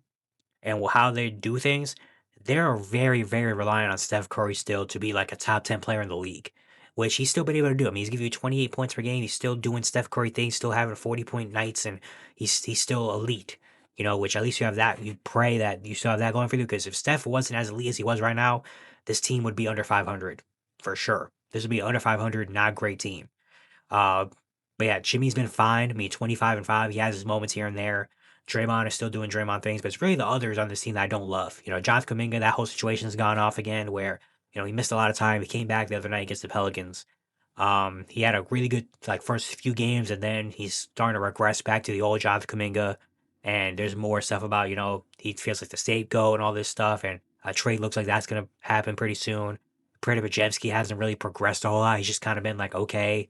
and how they do things, they're very, very reliant on Steph Curry still to be like a top 10 player in the league, which he's still been able to do. I mean, he's giving you 28 points per game. He's still doing Steph Curry things, still having 40-point nights, and he's still elite. Which at least you have that. You pray that you still have that going for you, because if Steph wasn't as elite as he was right now, this team would be under 500 for sure. This would be under 500, not great team. Uh, but yeah, Jimmy's been fine. I mean, 25 and 5. He has his moments here and there. Draymond is still doing Draymond things, but it's really the others on this team that I don't love. Jonathan Kuminga, that whole situation's gone off again where, he missed a lot of time. He came back the other night against the Pelicans. He had a really good like first few games, and then he's starting to regress back to the old Jonathan Kuminga. And there's more stuff about, he feels like the scapegoat and all this stuff, and a trade looks like that's gonna happen pretty soon. Preda Bajevsky hasn't really progressed a whole lot. He's just kind of been like okay.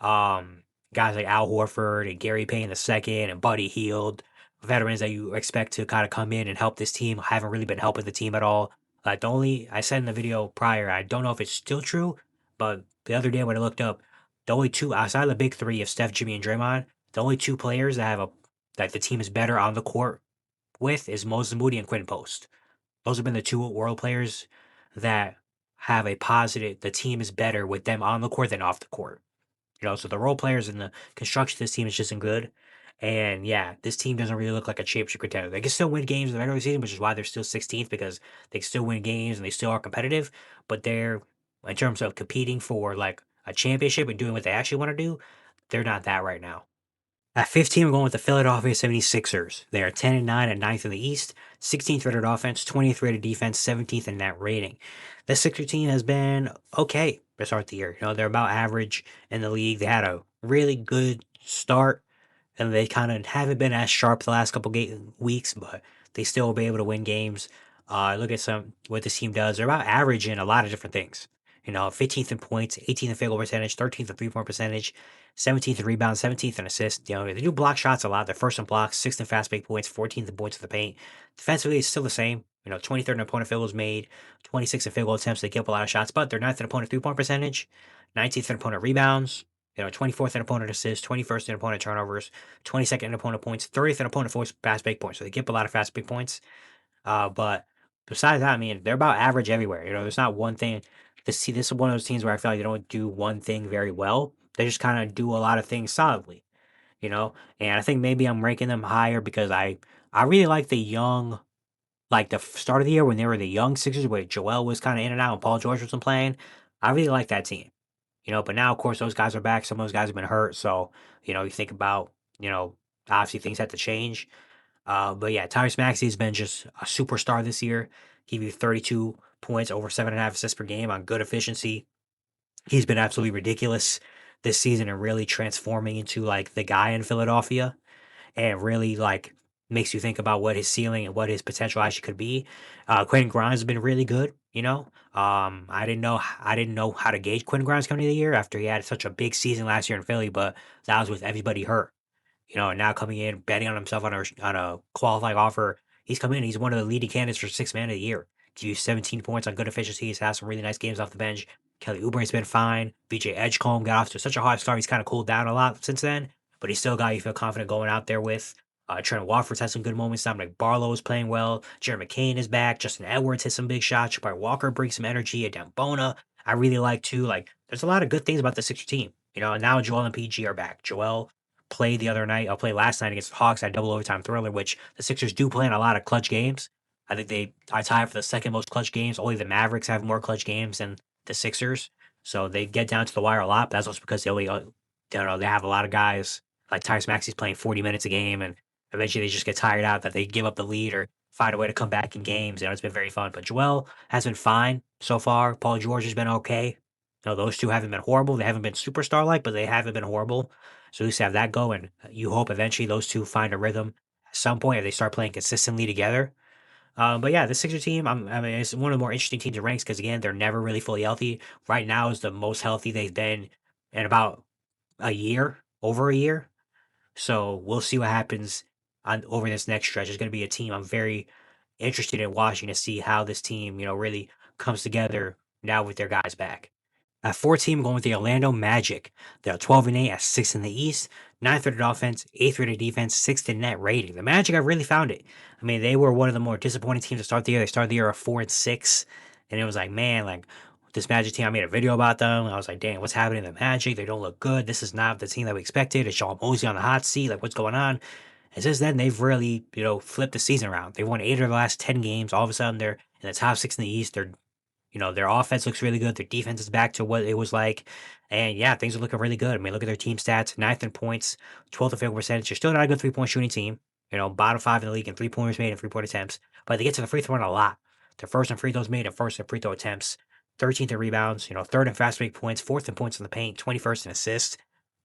Um, Guys like Al Horford and Gary Payne II and Buddy Hield, veterans that you expect to kind of come in and help this team, haven't really been helping the team at all. I said in the video prior, I don't know if it's still true, but the other day when I looked up, the only two outside of the big three of Steph, Jimmy, and Draymond, the only two players that the team is better on the court with is Moses Moody and Quinn Post. Those have been the two world players that have a positive. The team is better with them on the court than off the court. So the role players and the construction of this team is just as good. And yeah, this team doesn't really look like a championship contender. They can still win games in the regular season, which is why they're still 16th, because they can still win games and they still are competitive. But they're, in terms of competing for like a championship and doing what they actually want to do, they're not that right now. At 15, we're going with the Philadelphia 76ers. They are 10 and 9 and 9th in the East, 16th rated offense, 20th rated defense, 17th in net rating. The Sixer team has been okay to start the year. They're about average in the league. They had a really good start, and they kind of haven't been as sharp the last couple weeks, but they still will be able to win games. Look at what this team does. They're about average in a lot of different things. 15th in points, 18th in field goal percentage, 13th in 3-point percentage, 17th in rebounds, 17th in assists. They do block shots a lot. They're first in blocks, 6th in fast break points, 14th in points to the paint. Defensively, it's still the same. 23rd in opponent field goals made, 26th in field goal attempts. They give up a lot of shots, but they're 9th in opponent 3-point percentage, 19th in opponent rebounds, 24th in opponent assists, 21st in opponent turnovers, 22nd in opponent points, 30th in opponent forced fast break points. So they give up a lot of fast break points. But besides that, I mean, they're about average everywhere. There's not one thing. This is one of those teams where I feel like they don't do one thing very well. They just kind of do a lot of things solidly, And I think maybe I'm ranking them higher because I really like the young, like the start of the year when they were the young Sixers, where Joel was kind of in and out and Paul George wasn't playing. I really like that team, But now, of course, those guys are back. Some of those guys have been hurt, so you think about, obviously things had to change. But yeah, Tyrese Maxey has been just a superstar this year. He gave you 32 points, over 7.5 assists per game on good efficiency. He's been absolutely ridiculous this season and really transforming into like the guy in Philadelphia, and really like makes you think about what his ceiling and what his potential actually could be. Quentin Grimes has been really good. I didn't know how to gauge Quentin Grimes coming into the year after he had such a big season last year in Philly, but that was with everybody hurt. And now coming in, betting on himself on a qualifying offer, he's come in. He's one of the leading candidates for sixth man of the year. Give you 17 points on good efficiency. He's had some really nice games off the bench. Kelly Oubre's been fine. BJ Edgecombe got off to such a hot start. He's kind of cooled down a lot since then, but he's still got you feel confident going out there with. Trent Watford's had some good moments. Dominic Barlow is playing well. Jared McCain is back. Justin Edwards hit some big shots. Jabari Walker brings some energy. Adem Bona, I really like too. Like, there's a lot of good things about the Sixer team. And now Joel and PG are back. Joel played the other night. I'll play last night against the Hawks at double overtime thriller, which the Sixers do play in a lot of clutch games. I think they are tied for the second most clutch games. Only the Mavericks have more clutch games than the Sixers, so they get down to the wire a lot. But that's also because they only, they have a lot of guys like Tyrese Maxey's playing 40 minutes a game, and eventually they just get tired out that they give up the lead or find a way to come back in games. It's been very fun. But Joel has been fine so far. Paul George has been okay. Those two haven't been horrible. They haven't been superstar like, but they haven't been horrible. So at least have that going. You hope eventually those two find a rhythm at some point if they start playing consistently together. But yeah, the Sixer team, I mean, it's one of the more interesting teams in ranks because again, they're never really fully healthy. Right now is the most healthy they've been in about a year, over a year. So we'll see what happens on over this next stretch. It's going to be a team I'm very interested in watching to see how this team, really comes together now with their guys back. At 14, I'm going with the Orlando Magic. They're 12-8 at 6th in the East, 9th rated offense, 8th rated defense, 6th in net rating. The Magic have really found it. I mean, they were one of the more disappointing teams to start the year. They started the year at 4-6, and it was like, man, like this Magic team. I made a video about them. I was like, damn, what's happening to the Magic? They don't look good. This is not the team that we expected. It's Sean Mosley on the hot seat. Like, what's going on? And since then, they've really, flipped the season around. They won 8 of the last 10 games. All of a sudden, they're in the top 6 in the East. Their offense looks really good. Their defense is back to what it was like. And yeah, things are looking really good. I mean, look at their team stats: ninth in points, 12th in field percentage. You're still not a good 3-point shooting team. Bottom 5 in the league in 3-pointers made and 3-point attempts. But they get to the free throw line a lot. They're first in free throws made and first in free throw attempts. 13th in rebounds, third in fast break points, fourth in points in the paint, 21st in assists.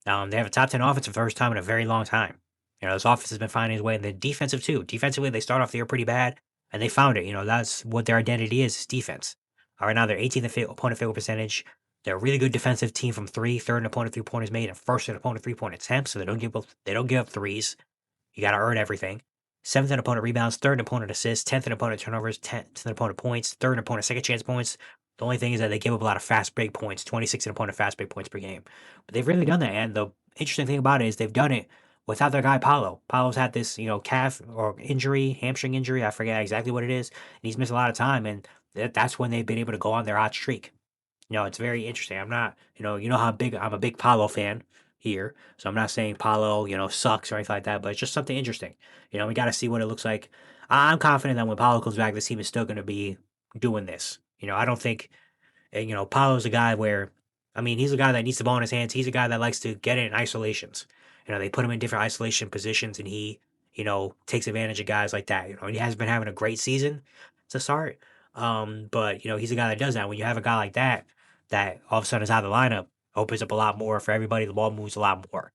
They have a top 10 offense for the first time in a very long time. This offense has been finding its way. And the defensive, too. Defensively, they start off the year pretty bad, and they found it. That's what their identity is defense. Right now, they're 18th in opponent field percentage. They're a really good defensive team from three, third in opponent 3-pointers made, and first in opponent 3-point attempts. So they don't give up threes. You got to earn everything. Seventh in opponent rebounds, third in opponent assists, 10th in opponent turnovers, 10th in opponent points, third in opponent second chance points. The only thing is that they give up a lot of fast break points, 26 in opponent fast break points per game. But they've really done that. And the interesting thing about it is they've done it without their guy Paolo. Paolo's had this, calf or injury, hamstring injury. I forget exactly what it is. And he's missed a lot of time. And that's when they've been able to go on their hot streak. It's very interesting. I'm not, how big I'm a big Paolo fan here, so I'm not saying Paolo, sucks or anything like that, but it's just something interesting. We got to see what it looks like. I'm confident that when Paolo comes back, this team is still going to be doing this. I don't think, Paolo's a guy where, I mean, he's a guy that needs the ball in his hands. He's a guy that likes to get it in isolations. They put him in different isolation positions, and he, takes advantage of guys like that. He has been having a great season to start. But he's a guy that does that. When you have a guy like that all of a sudden is out of the lineup, opens up a lot more for everybody. The ball moves a lot more,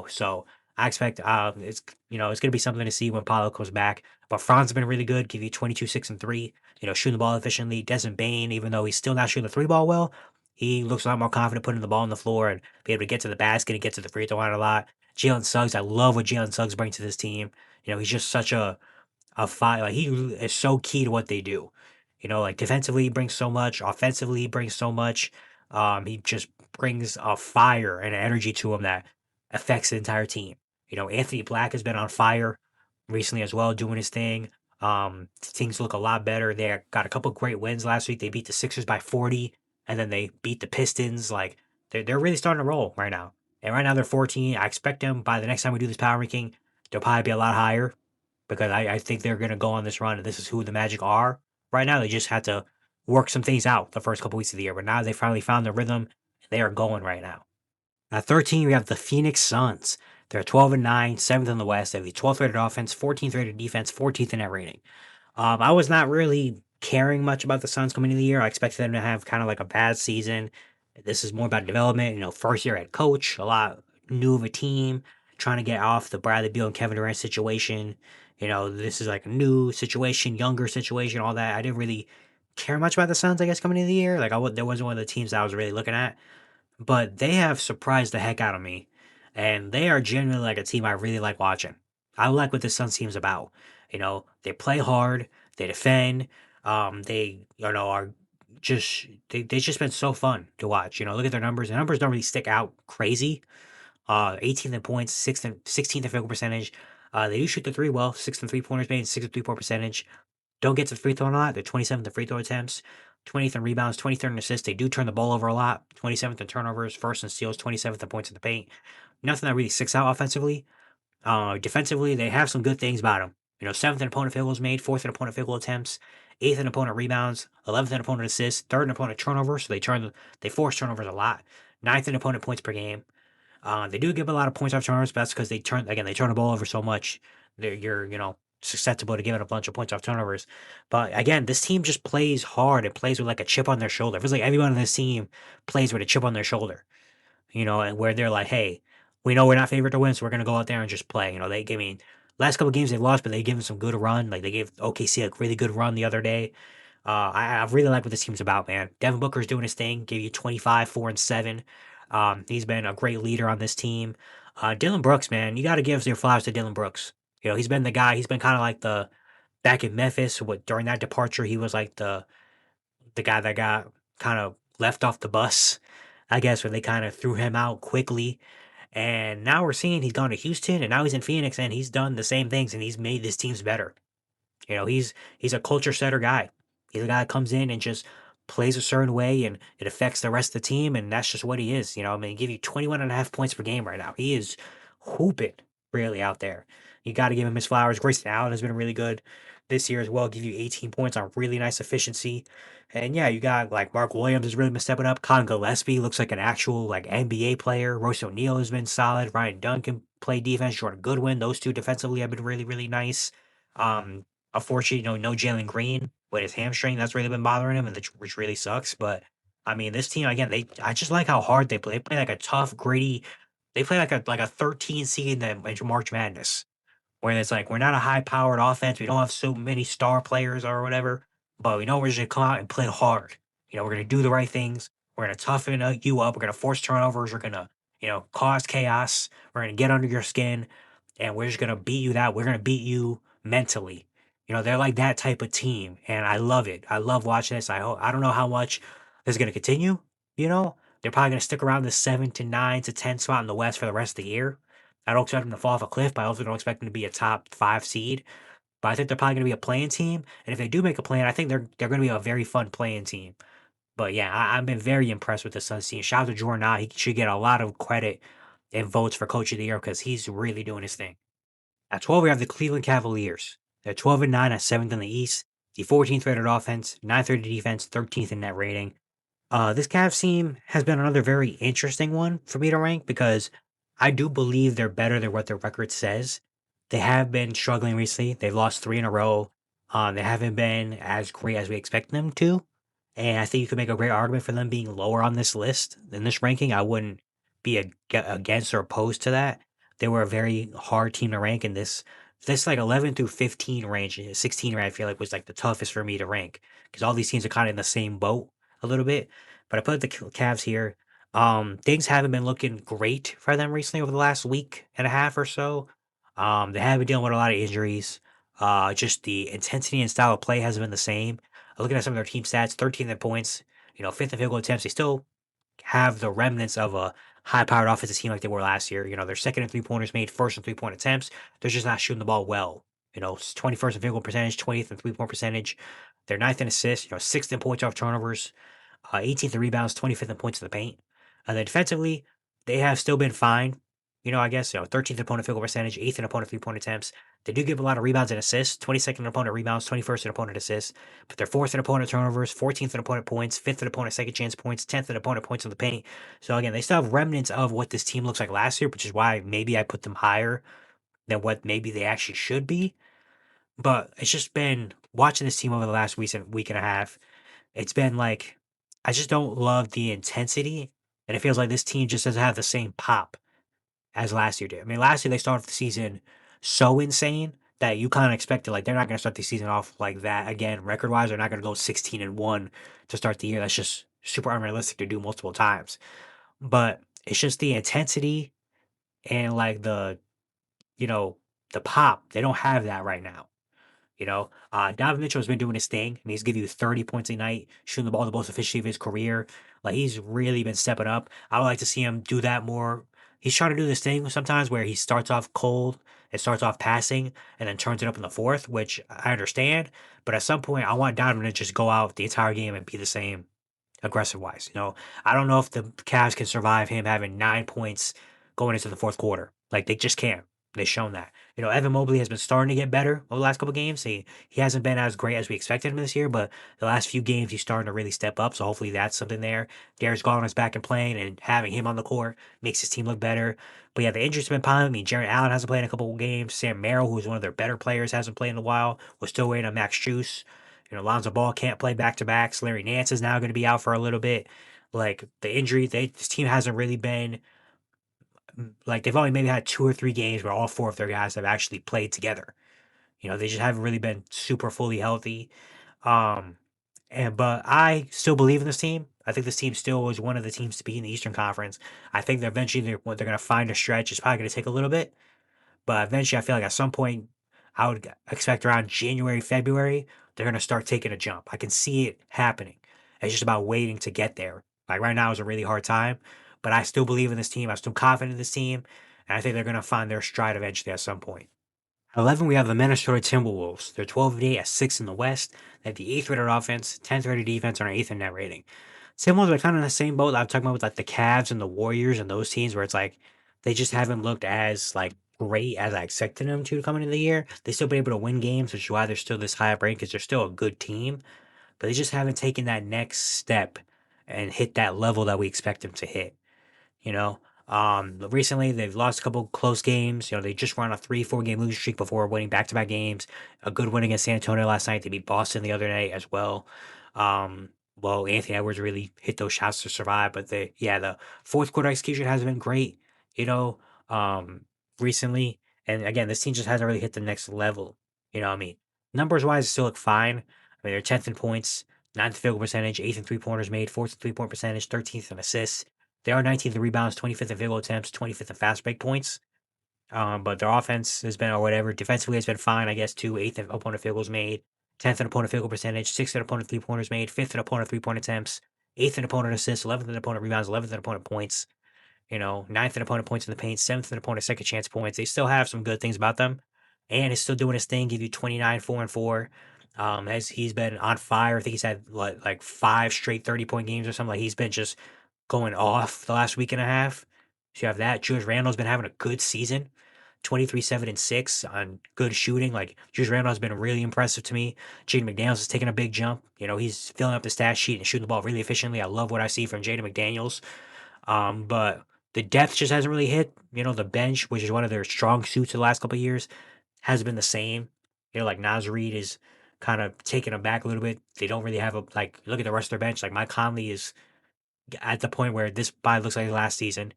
So I expect it's gonna be something to see when Paolo comes back. But Franz has been really good, give you 22, 6, and 3. Shooting the ball efficiently. Desmond Bane, even though he's still not shooting the three ball well, he looks a lot more confident putting the ball on the floor and be able to get to the basket and get to the free throw line a lot. Jalen Suggs, I love what Jalen Suggs brings to this team. He's just such a fight. Like, he is so key to what they do. Like, defensively he brings so much, offensively he brings so much. He just brings a fire and an energy to him that affects the entire team. Anthony Black has been on fire recently as well, doing his thing. Things look a lot better. They got a couple great wins last week. They beat the Sixers by 40, and then they beat the Pistons. Like, they're really starting to roll right now. And right now they're 14. I expect them by the next time we do this power ranking, they'll probably be a lot higher because I think they're going to go on this run, and this is who the Magic are. Right now, they just had to work some things out the first couple weeks of the year, but now they finally found their rhythm, and they are going right now. At 13, we have the Phoenix Suns. They're 12-9, 7th in the West. They have the 12th rated offense, 14th rated defense, 14th in net rating. I was not really caring much about the Suns coming into the year. I expected them to have kind of like a bad season. This is more about development. First year head coach, a lot new of a team, trying to get off the Bradley Beal and Kevin Durant situation. This is like a new situation, younger situation, all that. I didn't really care much about the Suns, I guess, coming into the year. There wasn't one of the teams that I was really looking at, but they have surprised the heck out of me, and they are genuinely like a team I really like watching. I like what the Suns team's about. They play hard, they defend, they are they just been so fun to watch. Look at their numbers. The numbers don't really stick out crazy. 18th in points, 16th in field goal percentage. They do shoot the three well, 6th in 3 pointers made, 6th in 3 point percentage. Don't get to the free throw a lot. They're 27th in free throw attempts, 20th in rebounds, 23rd in assists. They do turn the ball over a lot. 27th in turnovers, first in steals, 27th in points in the paint. Nothing that really sticks out offensively. Defensively, they have some good things about them. 7th in opponent field goals made, 4th in opponent field goal attempts, 8th in opponent rebounds, 11th in opponent assists, 3rd in opponent turnovers. So they force turnovers a lot. 9th in opponent points per game. They do give a lot of points off turnovers, but that's because they turn the ball over so much. You're susceptible to giving a bunch of points off turnovers. But again, this team just plays hard and plays with like a chip on their shoulder. It feels like everyone on this team plays with a chip on their shoulder. And where they're like, hey, we know we're not favored to win, so we're gonna go out there and just play. Last couple games they've lost, but they given some good run. Like they gave OKC a really good run the other day. I really like what this team's about, man. Devin Booker's doing his thing. Gave you 25, 4, and 7. He's been a great leader on this team. Dylan Brooks, man, you got to give your flowers to Dylan Brooks. He's been the guy. He's been kind of like the back in Memphis. During that departure, he was like the guy that got kind of left off the bus, I guess, when they kind of threw him out quickly. And now we're seeing he's gone to Houston, and now he's in Phoenix, and he's done the same things, and he's made this teams better. He's a culture setter guy. He's a guy that comes in and just plays a certain way, and it affects the rest of the team, and that's just what he is. He give you 21 and a half points per game right now. He is hooping really out there. You got to give him his flowers. Grayson Allen has been really good this year as well. Give you 18 points on really nice efficiency. And yeah, you got like Mark Williams has really been stepping up. Colin Gillespie looks like an actual like NBA player. Royce O'Neal has been solid. Ryan Duncan play defense. Jordan Goodwin. Those two defensively have been really, really nice. Unfortunately, no Jalen Green with his hamstring. That's really been bothering him, which really sucks. But I mean, this team again, I just like how hard they play. They play like a tough, gritty. They play like a 13 seed in March Madness, where it's like we're not a high powered offense. We don't have so many star players or whatever, but we know we're just gonna come out and play hard. We're gonna do the right things. We're gonna toughen you up. We're gonna force turnovers. We're gonna cause chaos. We're gonna get under your skin, and we're just gonna beat you. We're gonna beat you mentally. They're like that type of team, and I love it. I love watching this. I don't know how much this is gonna continue. They're probably gonna stick around the 7 to 9 to 10 spot in the West for the rest of the year. I don't expect them to fall off a cliff, but I also don't expect them to be a top 5 seed. But I think they're probably going to be a playing team, and if they do make a play, I think they're going to be a very fun playing team. But yeah, I've been very impressed with the Suns team. Shout out to Jordan Ah. He should get a lot of credit and votes for Coach of the Year because he's really doing his thing. At 12, we have the Cleveland Cavaliers. They're 12-9 at 7th in the East. The 14th rated offense, 9th rated defense, 13th in net rating. This Cavs team has been another very interesting one for me to rank because I do believe they're better than what their record says. They have been struggling recently. They've lost 3 in a row. They haven't been as great as we expect them to. And I think you could make a great argument for them being lower on this list in this ranking. I wouldn't be against or opposed to that. They were a very hard team to rank in this like 11 through 15 range. 16 range I feel like was like the toughest for me to rank because all these teams are kind of in the same boat a little bit. But I put the Cavs here. Things haven't been looking great for them recently over the last week and a half or so. They have been dealing with a lot of injuries. Just the intensity and style of play hasn't been the same. Looking at some of their team stats, 13th in points, 5th in field goal attempts. They still have the remnants of a high-powered offensive team like they were last year. They're second in three-pointers made, first in three-point attempts. They're just not shooting the ball well. 21st in field goal percentage, 20th in three-point percentage. They're 9th in assists, 6th in points off turnovers, 18th in rebounds, 25th in points in the paint. And then defensively, they have still been fine. I guess, 13th opponent field goal percentage, 8th in opponent three-point attempts. They do give a lot of rebounds and assists, 22nd in opponent rebounds, 21st in opponent assists, but they're 4th in opponent turnovers, 14th in opponent points, 5th in opponent second chance points, 10th in opponent points in the paint. So again, they still have remnants of what this team looks like last year, which is why maybe I put them higher than what maybe they actually should be. But it's just been watching this team over the last week and a half. It's been like I just don't love the intensity, and it feels like this team just doesn't have the same pop as last year did. I mean, last year they started the season so insane that you kind of expected like they're not going to start the season off like that again. Record wise, they're not going to go 16-1 to start the year. That's just super unrealistic to do multiple times. But it's just the intensity and like you know the pop. They don't have that right now. Donovan Mitchell has been doing his thing. I mean, he's giving you 30 points a night, shooting the ball the most efficiently of his career. Like, he's really been stepping up. I would like to see him do that more. He's trying to do this thing sometimes where he starts off cold and starts off passing and then turns it up in the fourth, which I understand. But at some point, I want Donovan to just go out the entire game and be the same aggressive wise. I don't know if the Cavs can survive him having 9 points going into the fourth quarter. Like, they just can't. They've shown that. Evan Mobley has been starting to get better over the last couple games. He hasn't been as great as we expected him this year, but the last few games he's starting to really step up. So hopefully that's something there. Darius Garland is back and playing, and having him on the court makes his team look better. But yeah, the injuries have been piling. I mean, Jarrett Allen hasn't played in a couple of games. Sam Merrill, who's one of their better players, hasn't played in a while. We're still waiting on Max Juice. Lonzo Ball can't play back to backs. Larry Nance is now going to be out for a little bit. Like the injury, this team hasn't really been like they've only maybe had 2 or 3 games where all four of their guys have actually played together. They just haven't really been super fully healthy. Um, but I still believe in this team. I think this team still is one of the teams to be in the Eastern Conference. I think that eventually they're going to find a stretch. It's probably going to take a little bit, but eventually I feel like at some point I would expect around January, February, they're going to start taking a jump. I can see it happening. It's just about waiting to get there. Like right now is a really hard time, but I still believe in this team. I'm still confident in this team, and I think they're going to find their stride eventually at some point. At 11, we have the Minnesota Timberwolves. They're 12-8 at 6 in the West. They have the 8th rated offense, 10th rated defense, and an 8th in net rating. Timberwolves are kind of in the same boat that I'm talking about with like the Cavs and the Warriors and those teams where it's like they just haven't looked as like great as I expected them to coming into the year. They still been able to win games, which is why they're still this high up ranked because they're still a good team, but they just haven't taken that next step and hit that level that we expect them to hit. You know, recently they've lost a couple close games. They just run a 3-4 game losing streak before winning back-to-back games. A good win against San Antonio last night. They beat Boston the other night as well. Well, Anthony Edwards really hit those shots to survive, but the fourth quarter execution hasn't been great. You know, um, recently, and again, this team just hasn't really hit the next level. I mean, numbers wise, it still look fine. I mean, they're 10th in points, 9th field goal percentage, 8th in 3 pointers made, 4th in 3 point percentage, 13th in assists. They are 19th in rebounds, 25th in field goal attempts, 25th in fast break points. But their offense has been, or whatever, defensively has been fine, I guess, too. 8th in opponent field goals made, 10th in opponent field goal percentage, 6th in opponent 3 pointers made, 5th in opponent 3 point attempts, 8th in opponent assists, 11th in opponent rebounds, 11th in opponent points, 9th in opponent points in the paint, 7th in opponent second chance points. They still have some good things about them. And he's still doing his thing, give you 29, 4 and 4. As he's been on fire. I think he's had like 5 straight 30-point games or something. Like he's been just going off the last week and a half. So you have that. Julius Randle's been having a good season. 23, 7, and 6 on good shooting. Like Julius Randle has been really impressive to me. Jaden McDaniels is taking a big jump. He's filling up the stat sheet and shooting the ball really efficiently. I love what I see from Jaden McDaniels. But the depth just hasn't really hit. The bench, which is one of their strong suits the last couple of years, has been the same. Like Naz Reid is kind of taken them back a little bit. They don't really have look at the rest of their bench. Like Mike Conley is at the point where this by looks like last season.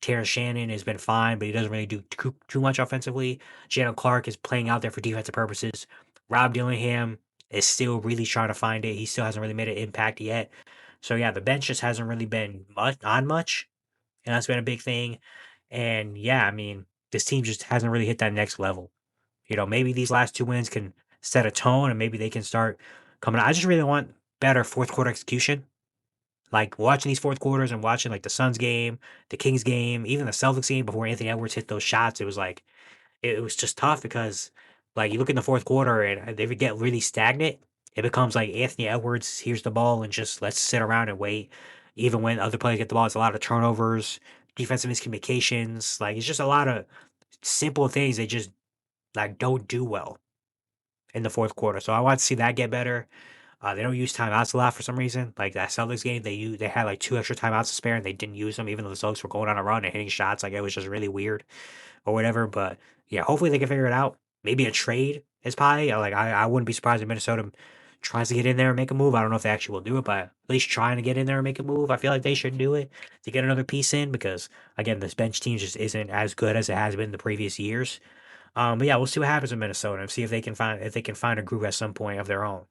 Terrence Shannon has been fine, but he doesn't really do too much offensively. Jalen Clark is playing out there for defensive purposes. Rob Dillingham is still really trying to find it. He still hasn't really made an impact yet. So yeah, the bench just hasn't really been much, and that's been a big thing. And yeah, I mean, this team just hasn't really hit that next level. Maybe these last 2 wins can set a tone, and maybe they can start coming out. I just really want better fourth quarter execution. Like watching these fourth quarters and watching like the Suns game, the Kings game, even the Celtics game before Anthony Edwards hit those shots, it was like it was just tough because like you look in the fourth quarter and they would get really stagnant. It becomes like Anthony Edwards here's the ball and just let's sit around and wait. Even when other players get the ball, it's a lot of turnovers, defensive miscommunications. Like it's just a lot of simple things they just like don't do well in the fourth quarter. So I want to see that get better. They don't use timeouts a lot for some reason. Like that Celtics game, they had like 2 extra timeouts to spare and they didn't use them, even though the Celtics were going on a run and hitting shots. Like it was just really weird or whatever. But yeah, hopefully they can figure it out. Maybe a trade is probably like I wouldn't be surprised if Minnesota tries to get in there and make a move. I don't know if they actually will do it, but at least trying to get in there and make a move. I feel like they should do it to get another piece in because again, this bench team just isn't as good as it has been the previous years. But yeah, we'll see what happens in Minnesota and see if they can find a group at some point of their own.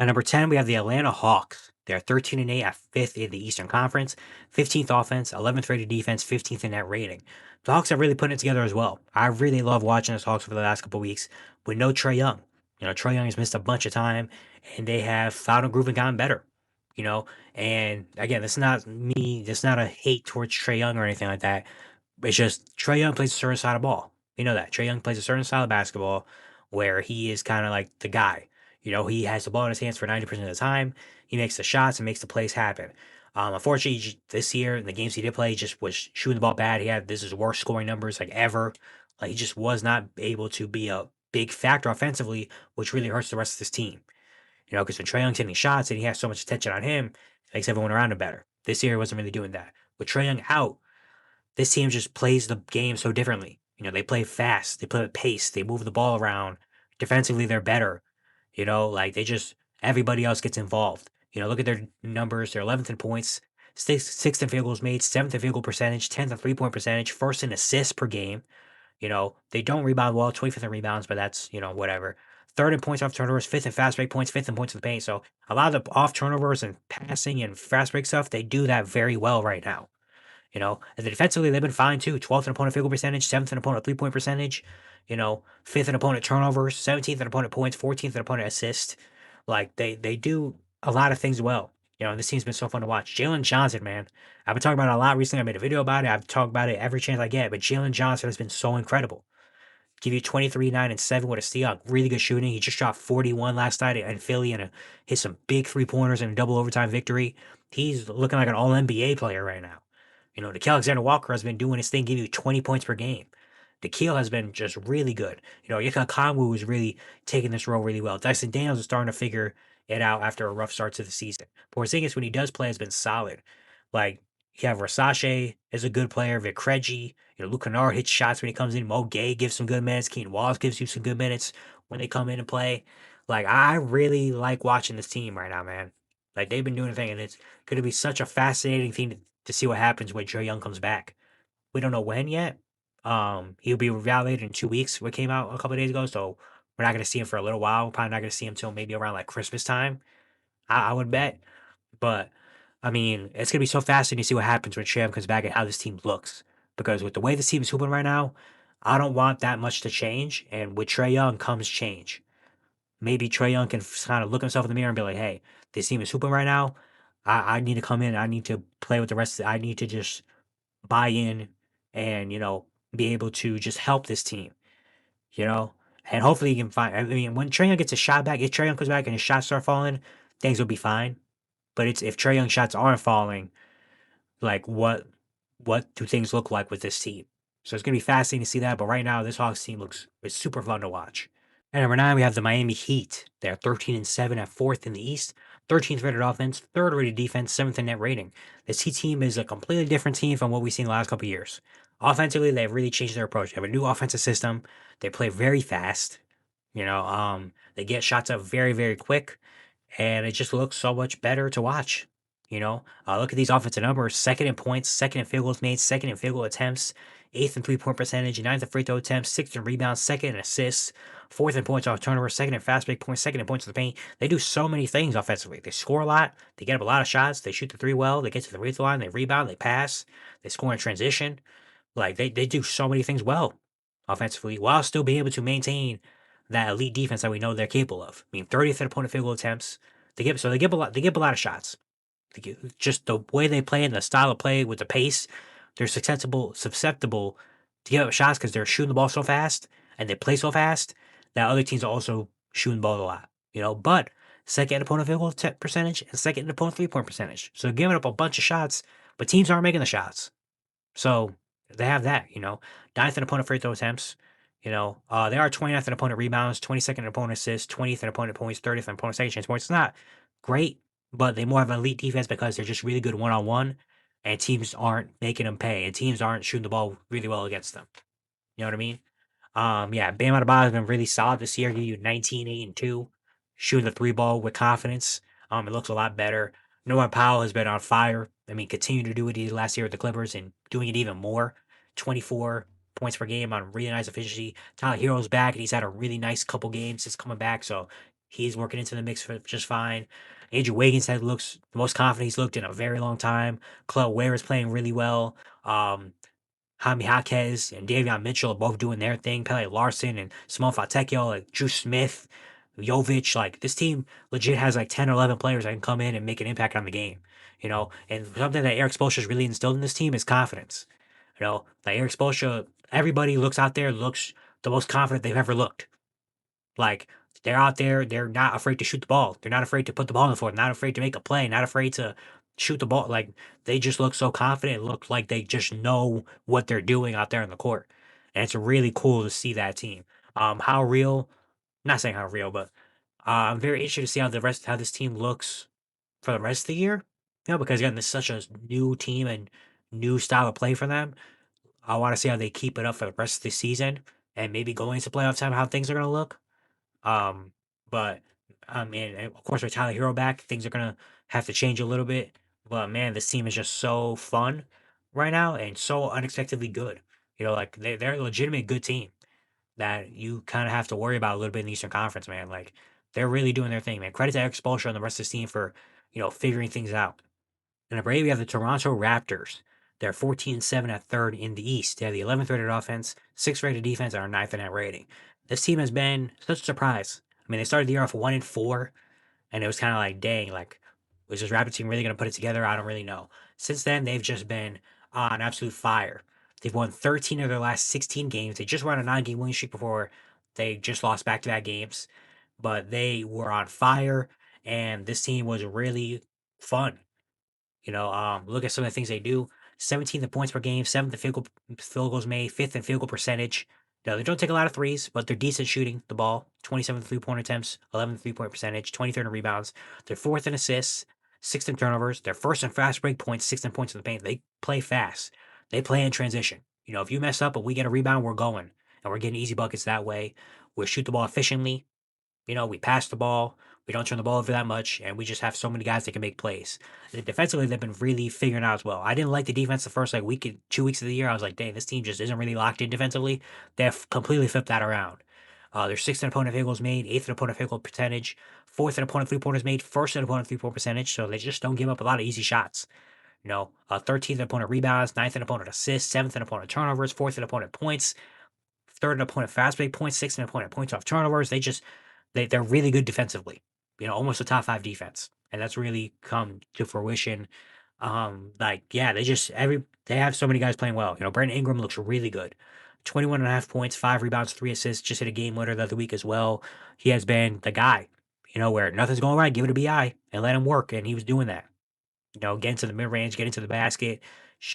At number 10, we have the Atlanta Hawks. They're 13-8 at fifth in the Eastern Conference, 15th offense, 11th rated defense, 15th in net rating. The Hawks are really putting it together as well. I really love watching this Hawks for the last couple of weeks with no Trae Young. Trae Young has missed a bunch of time, and they have found a groove and gotten better. You know, and again, this is not me. This is not a hate towards Trae Young or anything like that. It's just Trae Young plays a certain side of ball. You know that Trae Young plays a certain style of basketball where he is kind of like the guy. He has the ball in his hands for 90% of the time. He makes the shots and makes the plays happen. Unfortunately, this year in the games he did play, he just was shooting the ball bad. He had this is worst scoring numbers like ever. Like he just was not able to be a big factor offensively, which really hurts the rest of this team. Because when Trae Young's hitting shots and he has so much attention on him, it makes everyone around him better. This year he wasn't really doing that. With Trae Young out, this team just plays the game so differently. They play fast, they play with pace, they move the ball around. Defensively, they're better. Like they just everybody else gets involved. Look at their numbers. They're 11th in points, sixth in field goals made, seventh in field goal percentage, 10th in 3-point percentage, first in assists per game. They don't rebound well, 25th in rebounds, but that's whatever. Third in points off turnovers, fifth in fast break points, fifth in points in the paint. So a lot of the off turnovers and passing and fast break stuff, they do that very well right now. And then defensively, they've been fine too. 12th in opponent field goal percentage, 7th in opponent 3-point percentage, 5th in opponent turnovers, 17th in opponent points, 14th in opponent assist. Like they do a lot of things well. And this team's been so fun to watch. Jalen Johnson, man. I've been talking about it a lot recently. I made a video about it. I've talked about it every chance I get. But Jalen Johnson has been so incredible. Give you 23, 9, and 7 with a steal. Really good shooting. He just shot 41 last night in Philly and hit some big 3-pointers in a double overtime victory. He's looking like an all NBA player right now. Nickeil Alexander-Walker has been doing his thing, giving you 20 points per game. Nickeil has been just really good. Yuka Kongwu is really taking this role really well. Dyson Daniels is starting to figure it out after a rough start to the season. Porzingis, when he does play, has been solid. Like, you have Versace is a good player. Vic Krejci, Luke Kennard hits shots when he comes in. Mo Gay gives some good minutes. Keenan Wallace gives you some good minutes when they come in and play. Like, I really like watching this team right now, man. Like, they've been doing a thing, and it's going to be such a fascinating thing to see what happens when Trae Young comes back. We don't know when yet. He'll be evaluated in 2 weeks. What came out a couple of days ago, so we're not going to see him for a little while. Probably not going to see him till maybe around like Christmas time. I would bet. But I mean, it's gonna be so fascinating to see what happens when Sham comes back and how this team looks. Because with the way this team is hooping right now, I don't want that much to change. And with Trae Young comes change. Maybe Trae Young can kind of look himself in the mirror and be like, "Hey, this team is hooping right now. I need to come in. I need to play with the rest. I need to just buy in and be able to just help this team. You know, and hopefully he can find. I mean, when Trae Young gets a shot back, if Trae Young comes back and his shots start falling, things will be fine. But it's if Trae Young shots aren't falling, like what do things look like with this team? So it's gonna be fascinating to see that. But right now, this Hawks team looks it's super fun to watch. At number 9, we have the Miami Heat. They're 13-7 at fourth in the East, 13th rated offense, third rated defense, seventh in net rating. This Heat team is a completely different team from what we've seen the last couple of years. Offensively, they've really changed their approach. They have a new offensive system. They play very fast. They get shots up very, very quick, and it just looks so much better to watch. Look at these offensive numbers: second in points, second in field goals made, second in field goal attempts, eighth in 3-point percentage, ninth in free throw attempts, sixth in rebounds, second in assists, fourth in points off turnovers, second in fast break points, second in points to the paint. They do so many things offensively. They score a lot, they get up a lot of shots, they shoot the three well, they get to the free throw line, they rebound, they pass, they score in transition. Like they do so many things well offensively while still being able to maintain that elite defense that we know they're capable of. I mean, 30th in opponent field goal attempts. They give a lot of shots. Just the way they play and the style of play with the pace, they're susceptible to give up shots because they're shooting the ball so fast and they play so fast that other teams are also shooting the ball a lot. But second in opponent field goal percentage and second in opponent 3-point percentage. So giving up a bunch of shots, but teams aren't making the shots. So they have that. Ninth in opponent free throw attempts. They are 20th in opponent rebounds, 22nd in opponent assists, 20th in opponent points, 30th in opponent second chance points. It's not great, but they more have an elite defense because they're just really good one on one, and teams aren't making them pay, and teams aren't shooting the ball really well against them. You know what I mean? Yeah, Bam Adebayo has been really solid this year. Give you 19, 8, and 2, shooting the three ball with confidence. It looks a lot better. Noah Powell has been on fire. I mean, continue to do what he did last year with the Clippers and doing it even more. 24 points per game on really nice efficiency. Tyler Hero's back, and he's had a really nice couple games since coming back, so he's working into the mix for just fine. Andrew Wiggins looks the most confident he's looked in a very long time. Claude Ware is playing really well. Jaime Jaquez and Davion Mitchell are both doing their thing. Pele Larson and Simone Fontecchio, like Drew Smith, Jovic. Like this team legit has like 10 or 11 players that can come in and make an impact on the game. And something that Eric Spoelstra has really instilled in this team is confidence. Like Eric Spoelstra, everybody looks out there, looks the most confident they've ever looked. Like they're out there, they're not afraid to shoot the ball. They're not afraid to put the ball on the floor. Not afraid to make a play. Not afraid to shoot the ball. Like they just look so confident. It looks like they just know what they're doing out there in the court, and it's really cool to see that team. How real? Not saying how real, but I'm very interested to see how this team looks for the rest of the year. Because again, this is such a new team and new style of play for them. I want to see how they keep it up for the rest of the season and maybe going into playoff time, how things are going to look. Um, but I mean, and of course, with Tyler Hero back, things are gonna have to change a little bit. But man, this team is just so fun right now and so unexpectedly good. Like they're a legitimate good team that you kind of have to worry about a little bit in the Eastern Conference, man. Like they're really doing their thing, man. Credit to Eric Spoelstra and the rest of the team for figuring things out. And at Brave, we have the Toronto Raptors. They're 14-7 at third in the East. They have the 11th rated offense, 6th rated defense, and are 9th in net rating. This team has been such a surprise. I mean, they started the year off 1-4, and it was kind of like, dang, like, was this Raptors team really going to put it together? I don't really know. Since then, they've just been on absolute fire. They've won 13 of their last 16 games. They just won a 9-game winning streak before they just lost back to back games, but they were on fire, and this team was really fun. Look at some of the things they do. 17th in points per game, 7th in field goals made, 5th in field goal percentage. They don't take a lot of threes, but they're decent shooting the ball. 27th three-point attempts, 11th three-point percentage, 23rd in rebounds. They're 4th in assists, 6th in turnovers. They're 1st in fast break points, 6th in points in the paint. They play fast. They play in transition. If you mess up and we get a rebound, we're going. And we're getting easy buckets that way. We shoot the ball efficiently. We pass the ball. We don't turn the ball over that much, and we just have so many guys that can make plays. And defensively, they've been really figuring out as well. I didn't like the defense the first 2 weeks of the year. I was like, dang, this team just isn't really locked in defensively. They've completely flipped that around. They're 6th in opponent field goals made, 8th in opponent field goal percentage, 4th in opponent 3-pointers made, 1st in opponent 3-point percentage. So they just don't give up a lot of easy shots. 13th in opponent rebounds, 9th in opponent assists, 7th in opponent turnovers, 4th in opponent points, 3rd in opponent fast break points, 6th in opponent points off turnovers. They're really good defensively. Almost a top 5 defense, and that's really come to fruition. Yeah, they have so many guys playing well. Brandon Ingram looks really good. 21.5 points, 5 rebounds, 3 assists. Just hit a game winner the other week as well. He has been the guy. Where nothing's going right, give it a bi and let him work, and he was doing that. Get into the mid range, get into the basket,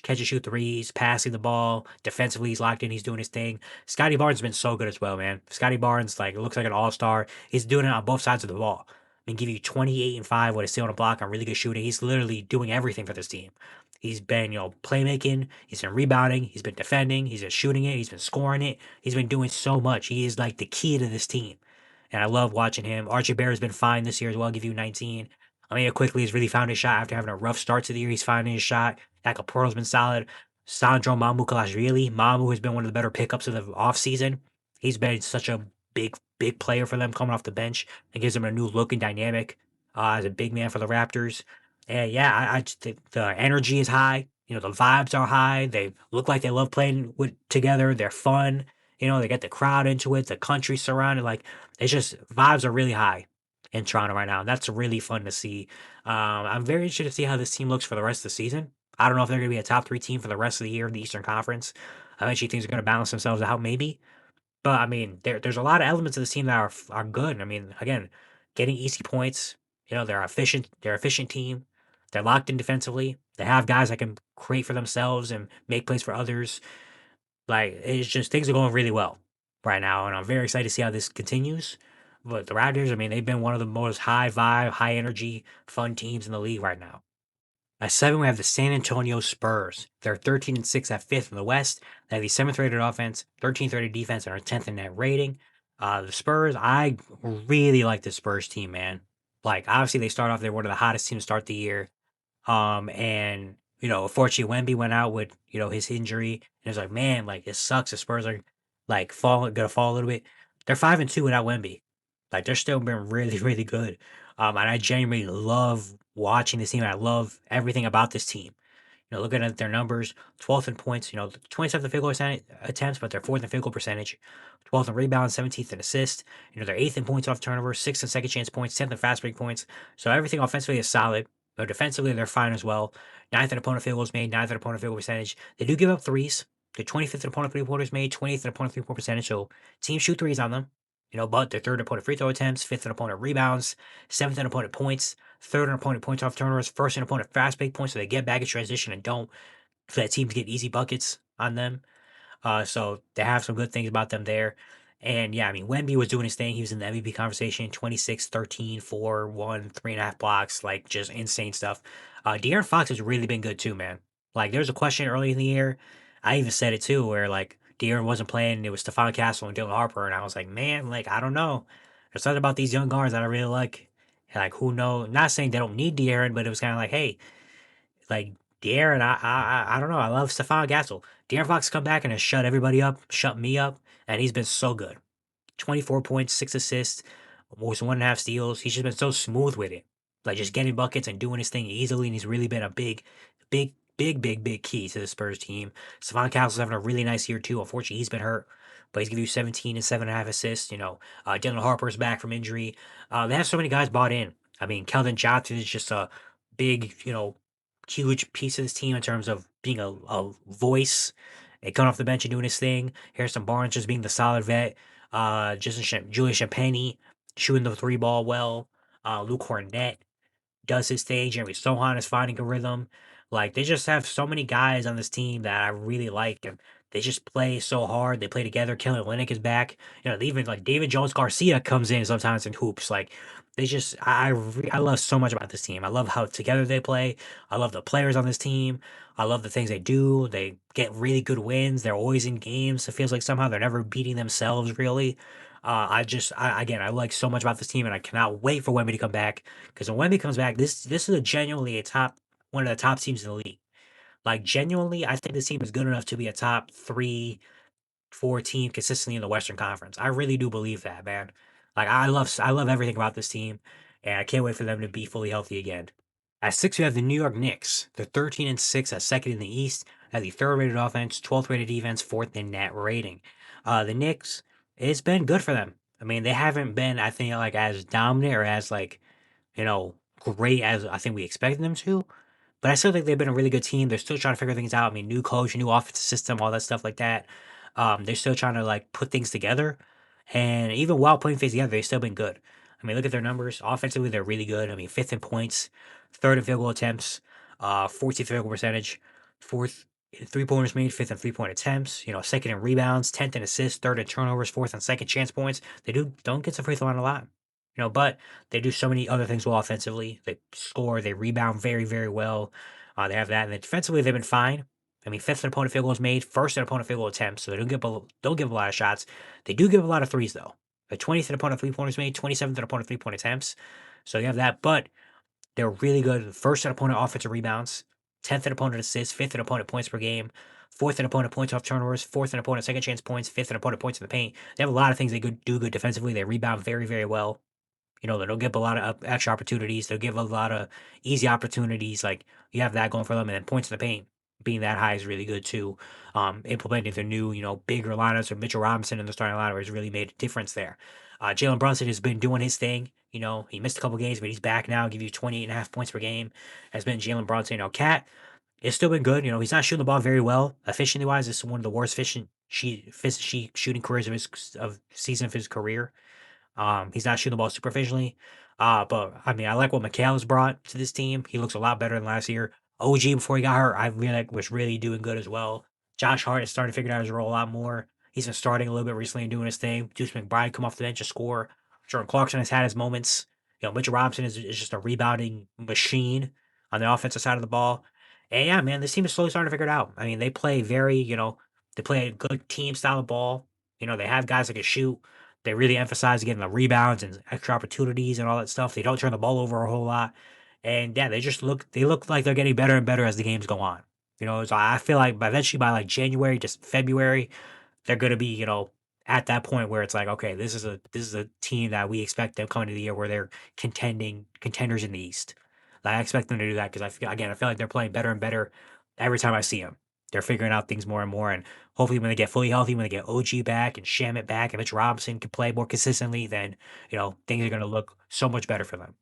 catch and shoot threes, passing the ball. Defensively, he's locked in. He's doing his thing. Scotty Barnes has been so good as well, man. Scotty Barnes, looks like an all-star. He's doing it on both sides of the ball. I mean, give you 28 and 5 with a steal and a block on really good shooting. He's literally doing everything for this team. He's been, playmaking. He's been rebounding. He's been defending. He's been shooting it. He's been scoring it. He's been doing so much. He is like the key to this team. And I love watching him. Archie Bear has been fine this year as well. Give you 19. Emmanuel Quickley has really found his shot after having a rough start to the year. He's finding his shot. Porto's been solid. Sandro Mamukelashvili. Mamu has been one of the better pickups of the offseason. He's been such a big player for them coming off the bench. It gives them a new look and dynamic as a big man for the Raptors. And yeah, I just think the energy is high. The vibes are high. They look like they love playing together. They're fun. They get the crowd into it. The country surrounded. It's just vibes are really high in Toronto right now. That's really fun to see. I'm very interested to see how this team looks for the rest of the season. I don't know if they're going to be a top 3 team for the rest of the year in the Eastern Conference. Eventually, things are going to balance themselves out, maybe. But I mean, there's a lot of elements of this team that are good. I mean, again, getting easy points. They're efficient. They're an efficient team. They're locked in defensively. They have guys that can create for themselves and make plays for others. It's just things are going really well right now, and I'm very excited to see how this continues. But the Raptors, I mean, they've been one of the most high vibe, high energy, fun teams in the league right now. At 7, we have the San Antonio Spurs. They're 13-6 at 5th in the West. They have the 7th rated offense, 13th rated defense, and are 10th in net rating. The Spurs, I really like the Spurs team, man. Like, obviously, they start off, they're one of the hottest teams to start the year. And unfortunately, Wemby went out with his injury, and it's like, man, like it sucks. The Spurs are like gonna fall a little bit. They're 5-2 without Wemby. Like they're still been really, really good. And I genuinely love watching this team. And I love everything about this team. Looking at their numbers, 12th in points, 27th in field goal attempts, but they're 4th in field goal percentage, 12th in rebounds, 17th in assists. They're 8th in points off turnovers, 6th in second chance points, 10th in fast break points. So everything offensively is solid. But defensively, they're fine as well. 9th in opponent field goals made, 9th in opponent field goal percentage. They do give up threes. They're 25th in opponent three pointers made, 20th in opponent three point percentage. So teams shoot threes on them. But they're 3rd in opponent free throw attempts, 5th in opponent rebounds, 7th in opponent points, 3rd in opponent points off turnovers, 1st in opponent fast break points. So they get back in transition and don't let teams get easy buckets on them. So they have some good things about them there. And yeah, I mean, Wemby was doing his thing. He was in the MVP conversation 26, 13, 4, 1, 3.5 blocks, like just insane stuff. De'Aaron Fox has really been good too, man. Like, there was a question early in the year. I even said it too, where like De'Aaron wasn't playing. It was Stephon Castle and Dylan Harper. And I was like, man, like, I don't know. There's something about these young guards that I really like. Like, who knows? Not saying they don't need De'Aaron, but it was kind of like, hey, like De'Aaron, I don't know. I love Stephon Castle. De'Aaron Fox come back and has shut everybody up, shut me up, and he's been so good. 24 points, 6 assists, almost 1.5 steals. He's just been so smooth with it. Like just getting buckets and doing his thing easily, and he's really been a big key to the Spurs team. Stephon Castle's having a really nice year too. Unfortunately, he's been hurt, but he's giving you 17 and 7.5 assists. Dylan Harper's back from injury. They have so many guys bought in. I mean, Keldon Johnson is just a big, huge piece of this team in terms of being a voice and coming off the bench and doing his thing. Harrison Barnes just being the solid vet. Julius Champagny shooting the three ball well. Luke Cornett does his thing. Jeremy Sohan is finding a rhythm. Like they just have so many guys on this team that I really like, and they just play so hard. They play together. Kelly Olynyk is back. Even like David Jones Garcia comes in sometimes in hoops. Like they just, I love so much about this team. I love how together they play. I love the players on this team. I love the things they do. They get really good wins. They're always in games. It feels like somehow they're never beating themselves really. Again, I like so much about this team, and I cannot wait for Wemby to come back. Because when Wemby comes back, this is genuinely one of the top teams in the league. Like genuinely, I think this team is good enough to be a top 3, 4 team consistently in the Western Conference. I really do believe that, man. Like I love everything about this team, and I can't wait for them to be fully healthy again. At 6, we have the New York Knicks. They're 13-6 at 2nd in the East, at the 3rd rated offense, 12th rated defense, 4th in net rating. The Knicks, it's been good for them. I mean, they haven't been, I think, like as dominant or as like great as I think we expected them to. But I still think they've been a really good team. They're still trying to figure things out. I mean, new coach, new offensive system, all that stuff like that. They're still trying to like put things together. And even while putting things together, they've still been good. I mean, look at their numbers. Offensively, they're really good. I mean, 5th in points, 3rd in field goal attempts, 14th field goal percentage, 4th in three pointers made, 5th in 3 point attempts, 2nd in rebounds, 10th in assists, 3rd in turnovers, 4th in second chance points. They don't get to free throw line a lot. But they do so many other things well offensively. They score, they rebound very, very well. They have that. And then defensively, they've been fine. I mean, 5th in opponent field goals made, 1st in opponent field goal attempts, so they don't give a lot of shots. They do give a lot of threes though. The 20th in opponent 3 pointers made, 27th in opponent 3 point attempts. So you have that, but they're really good. 1st in opponent offensive rebounds, 10th in opponent assists, 5th in opponent points per game, 4th in opponent points off turnovers, 4th in opponent second chance points, 5th in opponent points in the paint. They have a lot of things they do good defensively. They rebound very, very well. They don't give a lot of extra opportunities. They'll give a lot of easy opportunities. Like you have that going for them, and then points in the paint being that high is really good too. Implementing their new, bigger lineups with Mitchell Robinson in the starting lineup has really made a difference there. Jalen Brunson has been doing his thing. He missed a couple games, but he's back now. Give you 28.5 points per game. Has been Jalen Brunson. Cat, it's still been good. He's not shooting the ball very well efficiently wise. This is one of the worst shooting careers of season of his career. He's not shooting the ball super efficiently. But I mean, I like what Mikal has brought to this team. He looks a lot better than last year. OG before he got hurt, I really was really doing good as well. Josh Hart is starting to figure out his role a lot more. He's been starting a little bit recently and doing his thing. Deuce McBride come off the bench to score. Jordan Clarkson has had his moments. Mitchell Robinson is just a rebounding machine on the offensive side of the ball. And yeah, man, this team is slowly starting to figure it out. I mean, they play they play a good team style of ball. They have guys that can shoot. They really emphasize getting the rebounds and extra opportunities and all that stuff. They don't turn the ball over a whole lot. And yeah, they look like they're getting better and better as the games go on. So I feel like eventually by like January, just February, they're going to be, at that point where it's like, okay, this is a team that we expect them coming to the year where they're contenders in the East. Like, I expect them to do that because I feel like they're playing better and better every time I see them. They're figuring out things more and more, and hopefully when they get fully healthy, when they get OG back and Shamit back, and Mitch Robinson can play more consistently, then things are going to look so much better for them.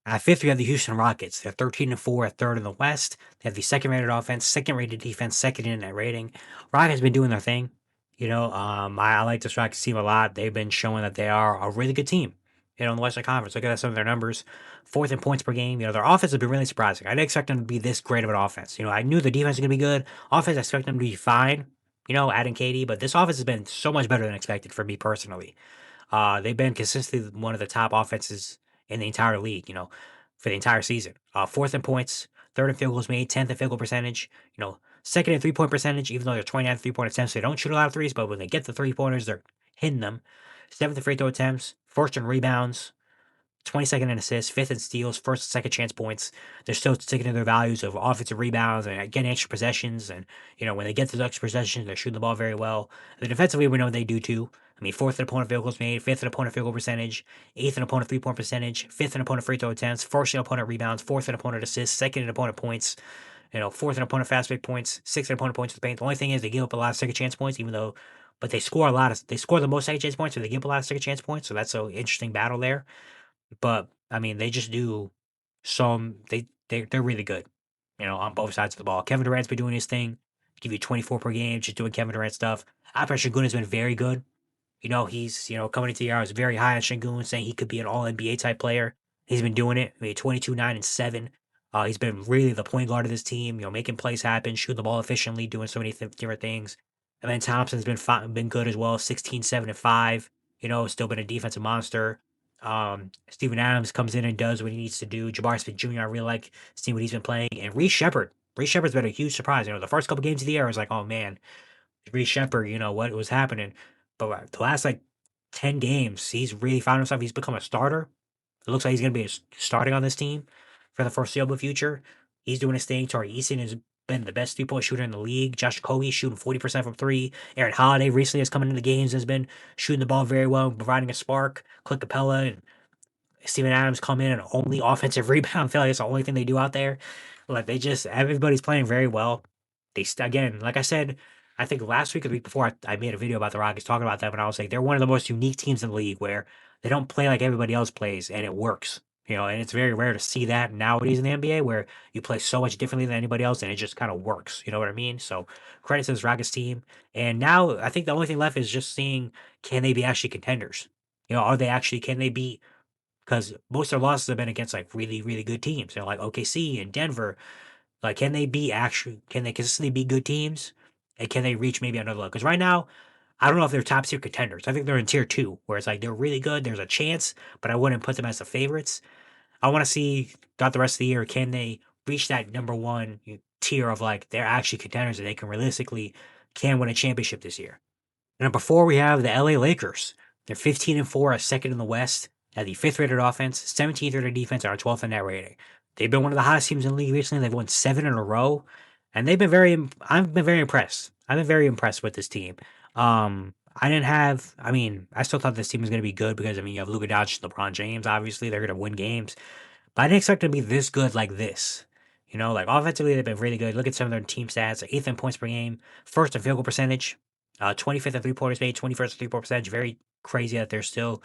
At fifth, we have the Houston Rockets. They're 13-4 at third in the West. They have the second-rated offense, second-rated defense, second in net rating. Rockets been doing their thing. I like this Rockets team a lot. They've been showing that they are a really good team. In the Western Conference. Look at some of their numbers. Fourth in points per game. Their offense has been really surprising. I didn't expect them to be this great of an offense. I knew the defense was going to be good. Offense, I expect them to be fine. Adding KD, but this offense has been so much better than expected for me personally. They've been consistently one of the top offenses in the entire league, for the entire season. Fourth in points, third in field goals made, 10th in field goal percentage, second in 3-point percentage, even though they're 29 3-point attempts. They don't shoot a lot of threes, but when they get the 3-pointers, they're hitting them. Seventh in free throw attempts, first in rebounds, 22nd in assists, fifth in steals, first and second chance points. They're still sticking to their values of offensive rebounds and getting extra possessions. And, when they get those extra possessions, they're shooting the ball very well. And defensively, we know they do too. I mean, fourth in opponent field goals made, fifth in opponent field goal percentage, eighth in opponent 3-point percentage, fifth in opponent free throw attempts, first in opponent rebounds, fourth in opponent assists, second in opponent points, fourth in opponent fast break points, sixth in opponent points to the paint. The only thing is they give up a lot of second chance points, but they score they score the most second chance points, so they give up a lot of second chance points. So that's an interesting battle there. But I mean, they just do they're really good, on both sides of the ball. Kevin Durant's been doing his thing, give you 24 per game, just doing Kevin Durant stuff. Alperen Sengun has been very good. He's coming into the year, I was very high on Sengun, saying he could be an All NBA type player. He's been doing it. I mean, 22, 9, and 7. He's been really the point guard of this team. Making plays happen, shooting the ball efficiently, doing so many different things. And then Thompson's been good as well, 16, 7, and 5. Still been a defensive monster. Steven Adams comes in and does what he needs to do. Jabari Smith Jr., I really like seeing what he's been playing. And Reece Shepherd. Reece Shepherd's been a huge surprise. The first couple games of the year, I was like, oh man, Reece Shepherd, what was happening. But the last 10 games, he's really found himself. He's become a starter. It looks like he's going to be starting on this team for the foreseeable future. He's doing his thing. Tari Eason has been the best 3-point shooter in the league. Josh Okogie shooting 40% from 3. Aaron Holiday recently has come into the games, has been shooting the ball very well, providing a spark. Clint Capella and Steven Adams come in and only offensive rebound. I feel like it's the only thing they do out there. Everybody's playing very well. Again, like I said, I think last week or the week before, I made a video about the Rockets talking about them, and I was like, they're one of the most unique teams in the league where they don't play like everybody else plays, and it works. And it's very rare to see that nowadays in the NBA where you play so much differently than anybody else, and it just kind of works. You know what I mean? So credit to this Rockets team. And now I think the only thing left is just seeing, can they be actually contenders? Can they beat? Because most of their losses have been against really, really good teams. Like OKC and Denver. Can they consistently be good teams? And can they reach maybe another level? Because right now, I don't know if they're top tier contenders. I think they're in tier 2, where it's they're really good. There's a chance, but I wouldn't put them as the favorites. I want to see throughout the rest of the year, can they reach that number 1 tier of they're actually contenders and they can realistically can win a championship this year. And number 4, we have the LA Lakers. They're 15-4, second in the West, at the 5th rated offense, 17th rated defense, and our 12th in net rating. They've been one of the hottest teams in the league recently. They've won 7 in a row, and I've been very impressed. I've been very impressed with this team. I still thought this team was going to be good because, you have Luka Doncic and LeBron James, obviously. They're going to win games. But I didn't expect them to be this good like this. Offensively, they've been really good. Look at some of their team stats. 8th in points per game, 1st in field goal percentage, 25th in 3-pointers made, 21st in 3-point percentage. Very crazy that they're still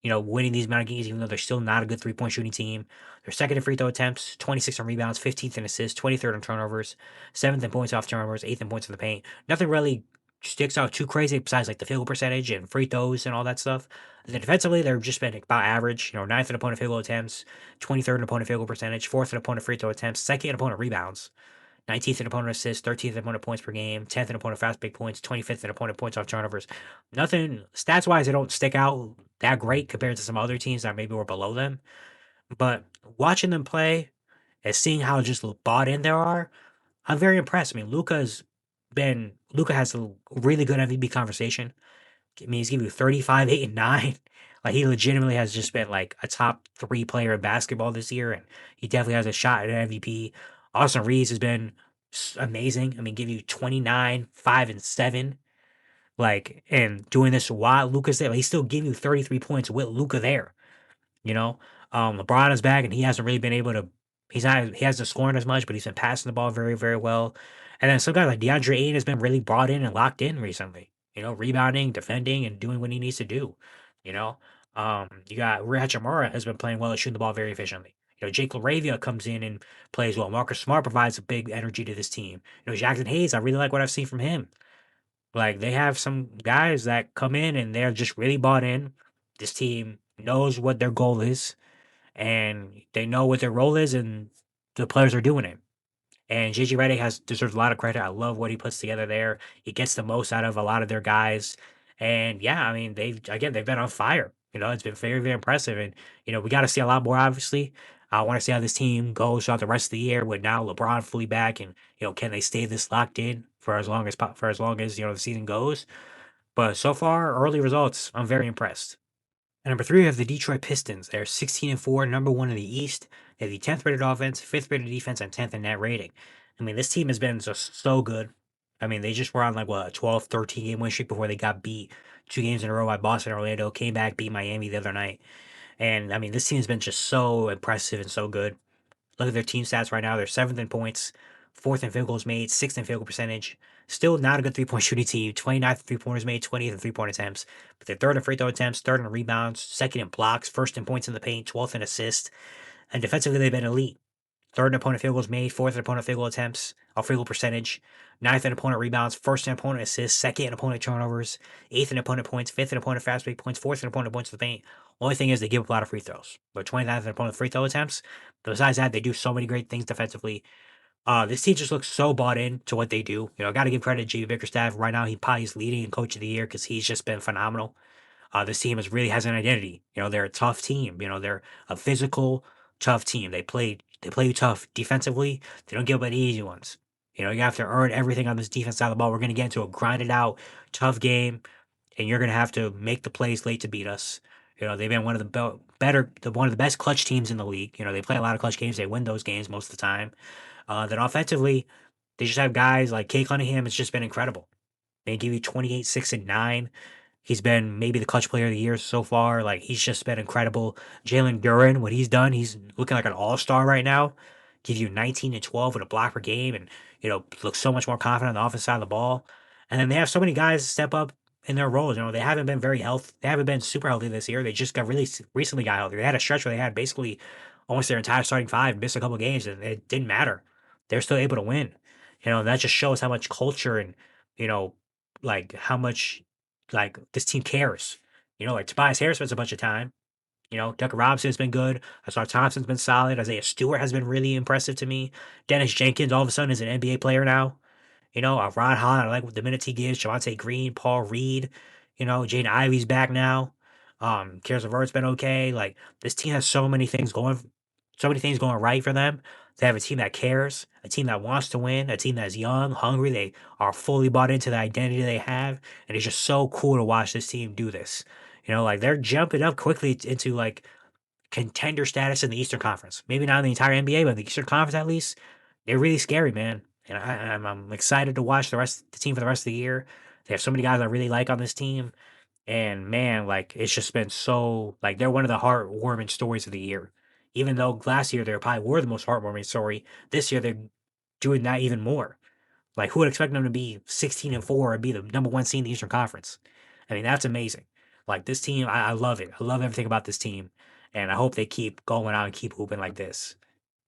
winning these amount of games, even though they're still not a good 3-point shooting team. They're second in free throw attempts, 26th in rebounds, 15th in assists, 23rd in turnovers, 7th in points off turnovers, 8th in points in the paint. Nothing really sticks out too crazy besides the field goal percentage and free throws and all that stuff. And then defensively, they've just been about average. 9th in opponent field goal attempts, 23rd in opponent field goal percentage, 4th in opponent free throw attempts, 2nd in opponent rebounds. 19th in opponent assists, 13th in opponent points per game, 10th in opponent fast break points, 25th in opponent points off turnovers. Nothing stats wise, they don't stick out that great compared to some other teams that maybe were below them. But watching them play and seeing how just bought in they are, I'm very impressed. I mean, Luca has a really good MVP conversation. I mean, he's giving you 35, 8, and 9. Like, he legitimately has just been like a top 3 player in basketball this year, and he definitely has a shot at an MVP. Austin Reeves has been amazing. I mean, give you 29, 5, and 7. Like, and doing this while Luca's there, like, he's still giving you 33 points with Luca there. You know, LeBron is back, and he hasn't really been able to. He hasn't scored as much, but he's been passing the ball very, very well. And then some guy like DeAndre Ayton has been really brought in and locked in recently. You know, rebounding, defending, and doing what he needs to do. You know, you got Rui Hachimura has been playing well and shooting the ball very efficiently. You know, Jake LaRavia comes in and plays well. Marcus Smart provides a big energy to this team. You know, Jackson Hayes, I really like what I've seen from him. Like, they have some guys that come in and they're just really bought in. This team knows what their goal is, and they know what their role is, and the players are doing it. And JJ Redick has deserves a lot of credit. I love what he puts together there. He gets the most out of a lot of their guys. And yeah, I mean, they've been on fire. You know, it's been very, very impressive. And, you know, we got to see a lot more, obviously. I want to see how this team goes throughout the rest of the year with now LeBron fully back, and, you know, can they stay this locked in for as long as, you know, the season goes. But so far, early results, I'm very impressed. At number 3, we have the Detroit Pistons. They're 16-4, number 1 in the East. They have the 10th rated offense, 5th rated defense, and 10th in net rating. I mean, this team has been just so good. I mean, they just were on like what, a 12, 13 game win streak before they got beat 2 games in a row by Boston, Orlando, came back, beat Miami the other night. And I mean, this team has been just so impressive and so good. Look at their team stats right now. They're 7th in points, 4th in field goals made, 6th in field goal percentage. Still not a good 3-point shooting team. 29th in 3-pointers made, 20th in 3-point attempts. But they're 3rd in free throw attempts, 3rd in rebounds, 2nd in blocks, 1st in points in the paint, 12th in assists. And defensively, they've been elite. 3rd in opponent field goals made, 4th in opponent field goal attempts, or field goal percentage, 9th in opponent rebounds, 1st in opponent assists, 2nd in opponent turnovers, 8th in opponent points, 5th in opponent fast break points, 4th in opponent points to the paint. Only thing is they give up a lot of free throws. But 29th in opponent free throw attempts. But besides that, they do so many great things defensively. This team just looks so bought in to what they do. You know, I got to give credit to JB Bickerstaff. Right now, he probably is leading in coach of the year because he's just been phenomenal. This team really has an identity. You know, they're a tough team. You know, they're a physical, tough team. They play tough defensively. They don't give up any easy ones. You know, you have to earn everything on this defense side of the ball. We're going to get into a grinded out, tough game, and you're going to have to make the plays late to beat us. You know, they've been one of one of the best clutch teams in the league. You know, they play a lot of clutch games. They win those games most of the time. Then offensively, they just have guys like Kay Cunningham. It's just been incredible. They give you 28, 6, and 9. He's been maybe the clutch player of the year so far. Like, he's just been incredible. Jalen Duren, what he's done, he's looking like an all-star right now. Give you 19 and 12 with a block per game, and, you know, looks so much more confident on the offensive side of the ball. And then they have so many guys step up in their roles. You know, they haven't been they haven't been super healthy this year. They just got really recently got healthy. They had a stretch where they had basically almost their entire starting five, missed a couple games, and it didn't matter. They're still able to win. You know, that just shows how much culture and, you know, like how much like this team cares. You know, like Tobias Harris spends a bunch of time. You know, Tucker Robinson's been good. Asar Thompson's been solid. Isaiah Stewart has been really impressive to me. Dennis Jenkins all of a sudden is an NBA player now. You know, Ron Hahn, I like what the minutes he gives. Javante Green, Paul Reed. You know, Jaden Ivey's back now. Karis LeVert's been okay. Like, this team has so many things going right for them. They have a team that cares, a team that wants to win, a team that's young, hungry. They are fully bought into the identity they have, and it's just so cool to watch this team do this. You know, like, they're jumping up quickly into like contender status in the Eastern Conference. Maybe not in the entire NBA, but the Eastern Conference at least. They're really scary, man. And I'm excited to watch the team for the rest of the year. They have so many guys I really like on this team. And man, like, it's just been so like they're one of the heartwarming stories of the year. Even though last year they probably were the most heartwarming story, this year they're doing that even more. Like, who would expect them to be 16-4 and be the number one seed in the Eastern Conference? I mean, that's amazing. Like, this team, I love it. I love everything about this team, and I hope they keep going out and keep hooping like this.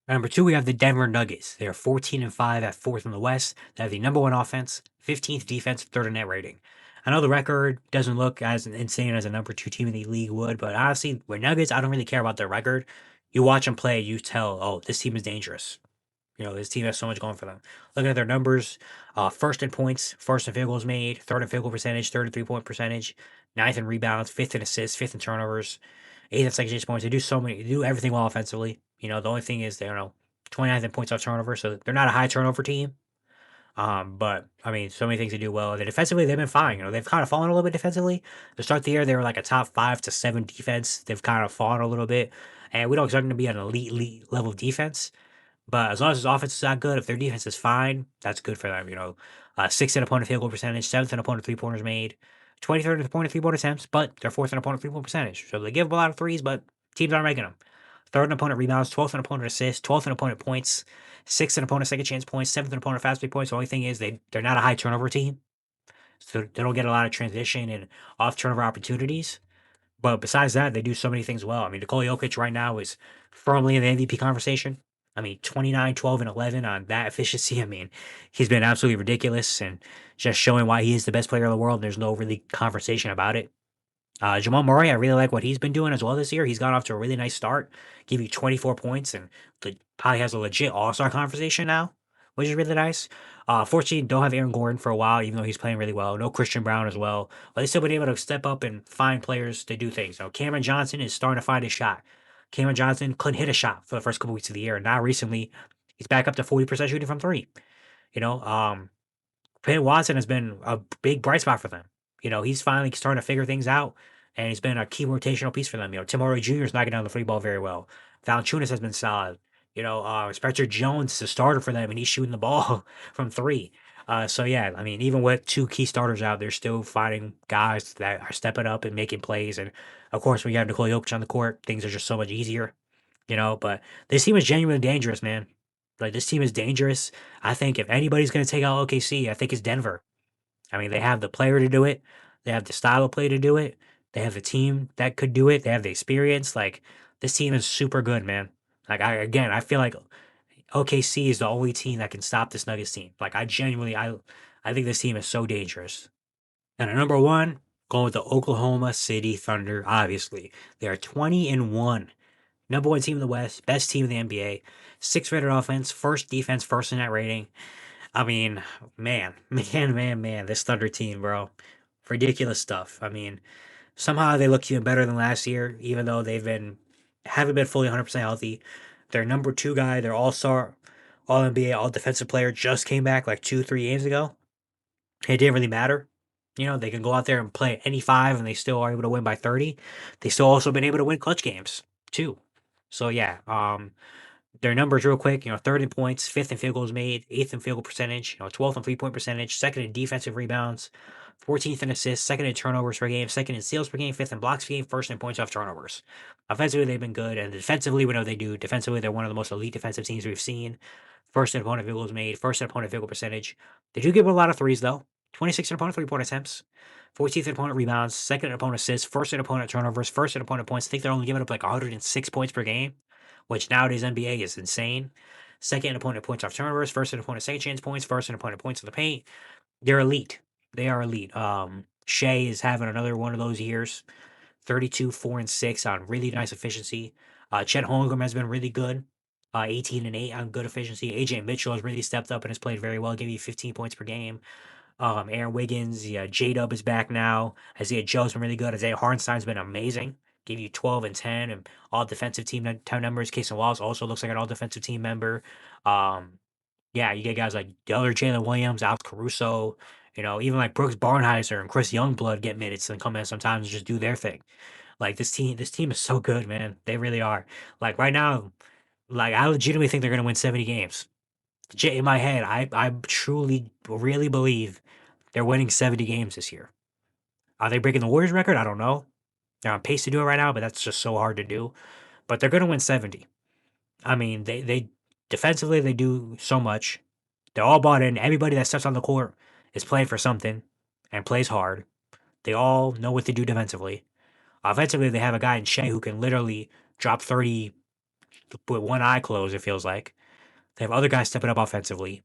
Number 2, we have the Denver Nuggets. They are 14-5 at 4th in the West. They have the number 1 offense, 15th defense, 3rd in net rating. I know the record doesn't look as insane as a number 2 team in the league would, but honestly, with Nuggets, I don't really care about their record. You watch them play, you tell, oh, this team is dangerous. This team has so much going for them. Looking at their numbers, first in points, first in field goals made, third in field goal percentage, third in 3-point percentage, ninth in rebounds, fifth in assists, fifth in turnovers, eighth in second chance points. They do everything well offensively. The only thing is they're 29th in points off turnover, so they're not a high turnover team. But I mean, so many things they do well. Then defensively, they've been fine. They've kind of fallen a little bit defensively. To start the year, they were like a top 5 to 7 defense. They've kind of fallen a little bit, and we don't expect them to be an elite level defense. But as long as his offense is not good, if their defense is fine, that's good for them. Sixth in opponent field goal percentage, seventh in opponent 3-pointers made, 23rd in opponent 3-point attempts, but they're fourth in opponent 3-point percentage. So they give up a lot of threes, but teams aren't making them. Third in opponent rebounds, 12th in opponent assists, 12th in opponent points, sixth in opponent second chance points, seventh in opponent fast break points. The only thing is they're not a high turnover team, so they don't get a lot of transition and off turnover opportunities. But besides that, they do so many things well. I mean, Nikola Jokic right now is firmly in the MVP conversation. I mean, 29, 12, and 11 on that efficiency. I mean, he's been absolutely ridiculous and just showing why he is the best player in the world. There's no really conversation about it. Jamal Murray, I really like what he's been doing as well this year. He's gone off to a really nice start, give you 24 points, and probably has a legit all-star conversation now, which is really nice. Fortunately, don't have Aaron Gordon for a while, even though he's playing really well. No Christian Brown as well, but they still been able to step up and find players to do things. Cameron Johnson is starting to find his shot. Cameron Johnson couldn't hit a shot for the first couple weeks of the year, and now recently he's back up to 40% shooting from three. You know, um, Peyton Watson has been a big bright spot for them. He's finally starting to figure things out, and he's been a key rotational piece for them. Tim Hardaway Jr. is knocking down the free ball very well. Valanciunas has been solid. Spencer Jones is a starter for them, and he's shooting the ball from three. So yeah, I mean, even with two key starters out, they're still finding guys that are stepping up and making plays. And of course, when you have Nikola Jokic on the court, things are just so much easier. But this team is genuinely dangerous, man. Like, this team is dangerous. I think if anybody's going to take out OKC, I think it's Denver. I mean, they have the player to do it. They have the style of play to do it. They have the team that could do it. They have the experience. Like, this team is super good, man. Like, I feel like OKC is the only team that can stop this Nuggets team. Like, I think this team is so dangerous. And at number one, going with the Oklahoma City Thunder. Obviously, they are 20-1. Number one team in the West, best team in the NBA, sixth rated offense, first defense, first in net rating. I mean, man, this Thunder team, bro. Ridiculous stuff. I mean, somehow they look even better than last year, even though haven't been fully 100% healthy. Their number two guy, their all-star, all-NBA, all-defensive player just came back like 2, 3 games ago. It didn't really matter. They can go out there and play any five and they still are able to win by 30. They still also been able to win clutch games, too. So yeah, their numbers real quick, third in points, fifth in field goals made, eighth in field goal percentage, 12th in 3-point percentage, second in defensive rebounds, 14th in assists, second in turnovers per game, second in steals per game, fifth in blocks per game, first in points off turnovers. Offensively, they've been good, and defensively, we know they do. Defensively, they're one of the most elite defensive teams we've seen. First in opponent field goals made, first in opponent field goal percentage. They do give a lot of threes, though. 26 in opponent 3-point attempts, 14th in opponent rebounds, second in opponent assists, first in opponent turnovers, first in opponent points. I think they're only giving up like 106 points per game, which nowadays NBA is insane. Second in opponent points off turnovers, first in opponent second chance points, first in opponent points in the paint. They're elite. They are elite. Shea is having another one of those years. 32, 4, and 6 on really nice efficiency. Chet Holmgren has been really good. 18 and 8 on good efficiency. AJ Mitchell has really stepped up and has played very well, giving you 15 points per game. Aaron Wiggins, yeah, J-Dub is back now. Isaiah Joe's been really good. Isaiah Hartenstein's been amazing. Gave you 12 and 10 and all defensive team numbers. Casey Wallace also looks like an all defensive team member. Yeah, you get guys like the other Jalen Williams, Alex Caruso, even like Brooks Barnheiser and Chris Youngblood get minutes and come in sometimes and just do their thing. Like, this team is so good, man. They really are. Like, right now, like, I legitimately think they're gonna win 70 games. In my head, I truly, really believe they're winning 70 games this year. Are they breaking the Warriors record? I don't know. They're on pace to do it right now, but that's just so hard to do. But they're gonna win 70. I mean, they defensively they do so much. They're all bought in. Everybody that steps on the court is playing for something and plays hard. They all know what to do defensively. Offensively, they have a guy in Shea who can literally drop 30 with one eye closed, it feels like. They have other guys stepping up offensively.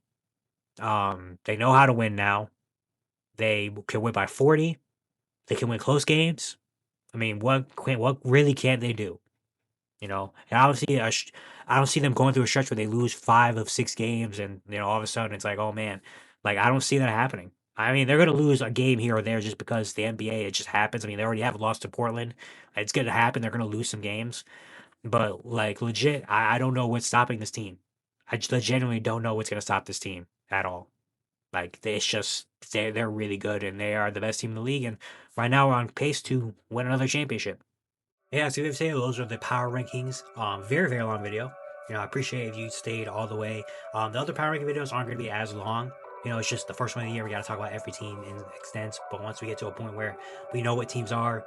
They know how to win now. They can win by 40. They can win close games. I mean, what really can't they do? And obviously, I don't see them going through a stretch where they lose 5 of 6 games, and all of a sudden it's like, oh man, like I don't see that happening. I mean, they're gonna lose a game here or there just because the NBA it just happens. I mean, they already have lost to Portland. It's gonna happen. They're gonna lose some games, but like legit, I don't know what's stopping this team. I genuinely don't know what's gonna stop this team at all. Like it's just they're really good and they are the best team in the league. And right now we're on pace to win another championship. Yeah, so we have to say those are the power rankings. Very, very long video. I appreciate if you stayed all the way. The other power ranking videos aren't going to be as long. It's just the first one of the year. We got to talk about every team in extent. But once we get to a point where we know what teams are,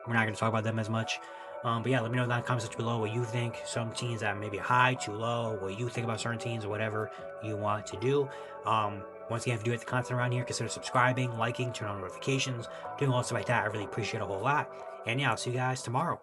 we're not going to talk about them as much. But yeah, let me know in the comments section below what you think. Some teams that maybe high, too low, what you think about certain teams or whatever you want to do. Once again, if you do hit the content around here, consider subscribing, liking, turn on notifications, doing all stuff like that. I really appreciate it a whole lot. And yeah, I'll see you guys tomorrow.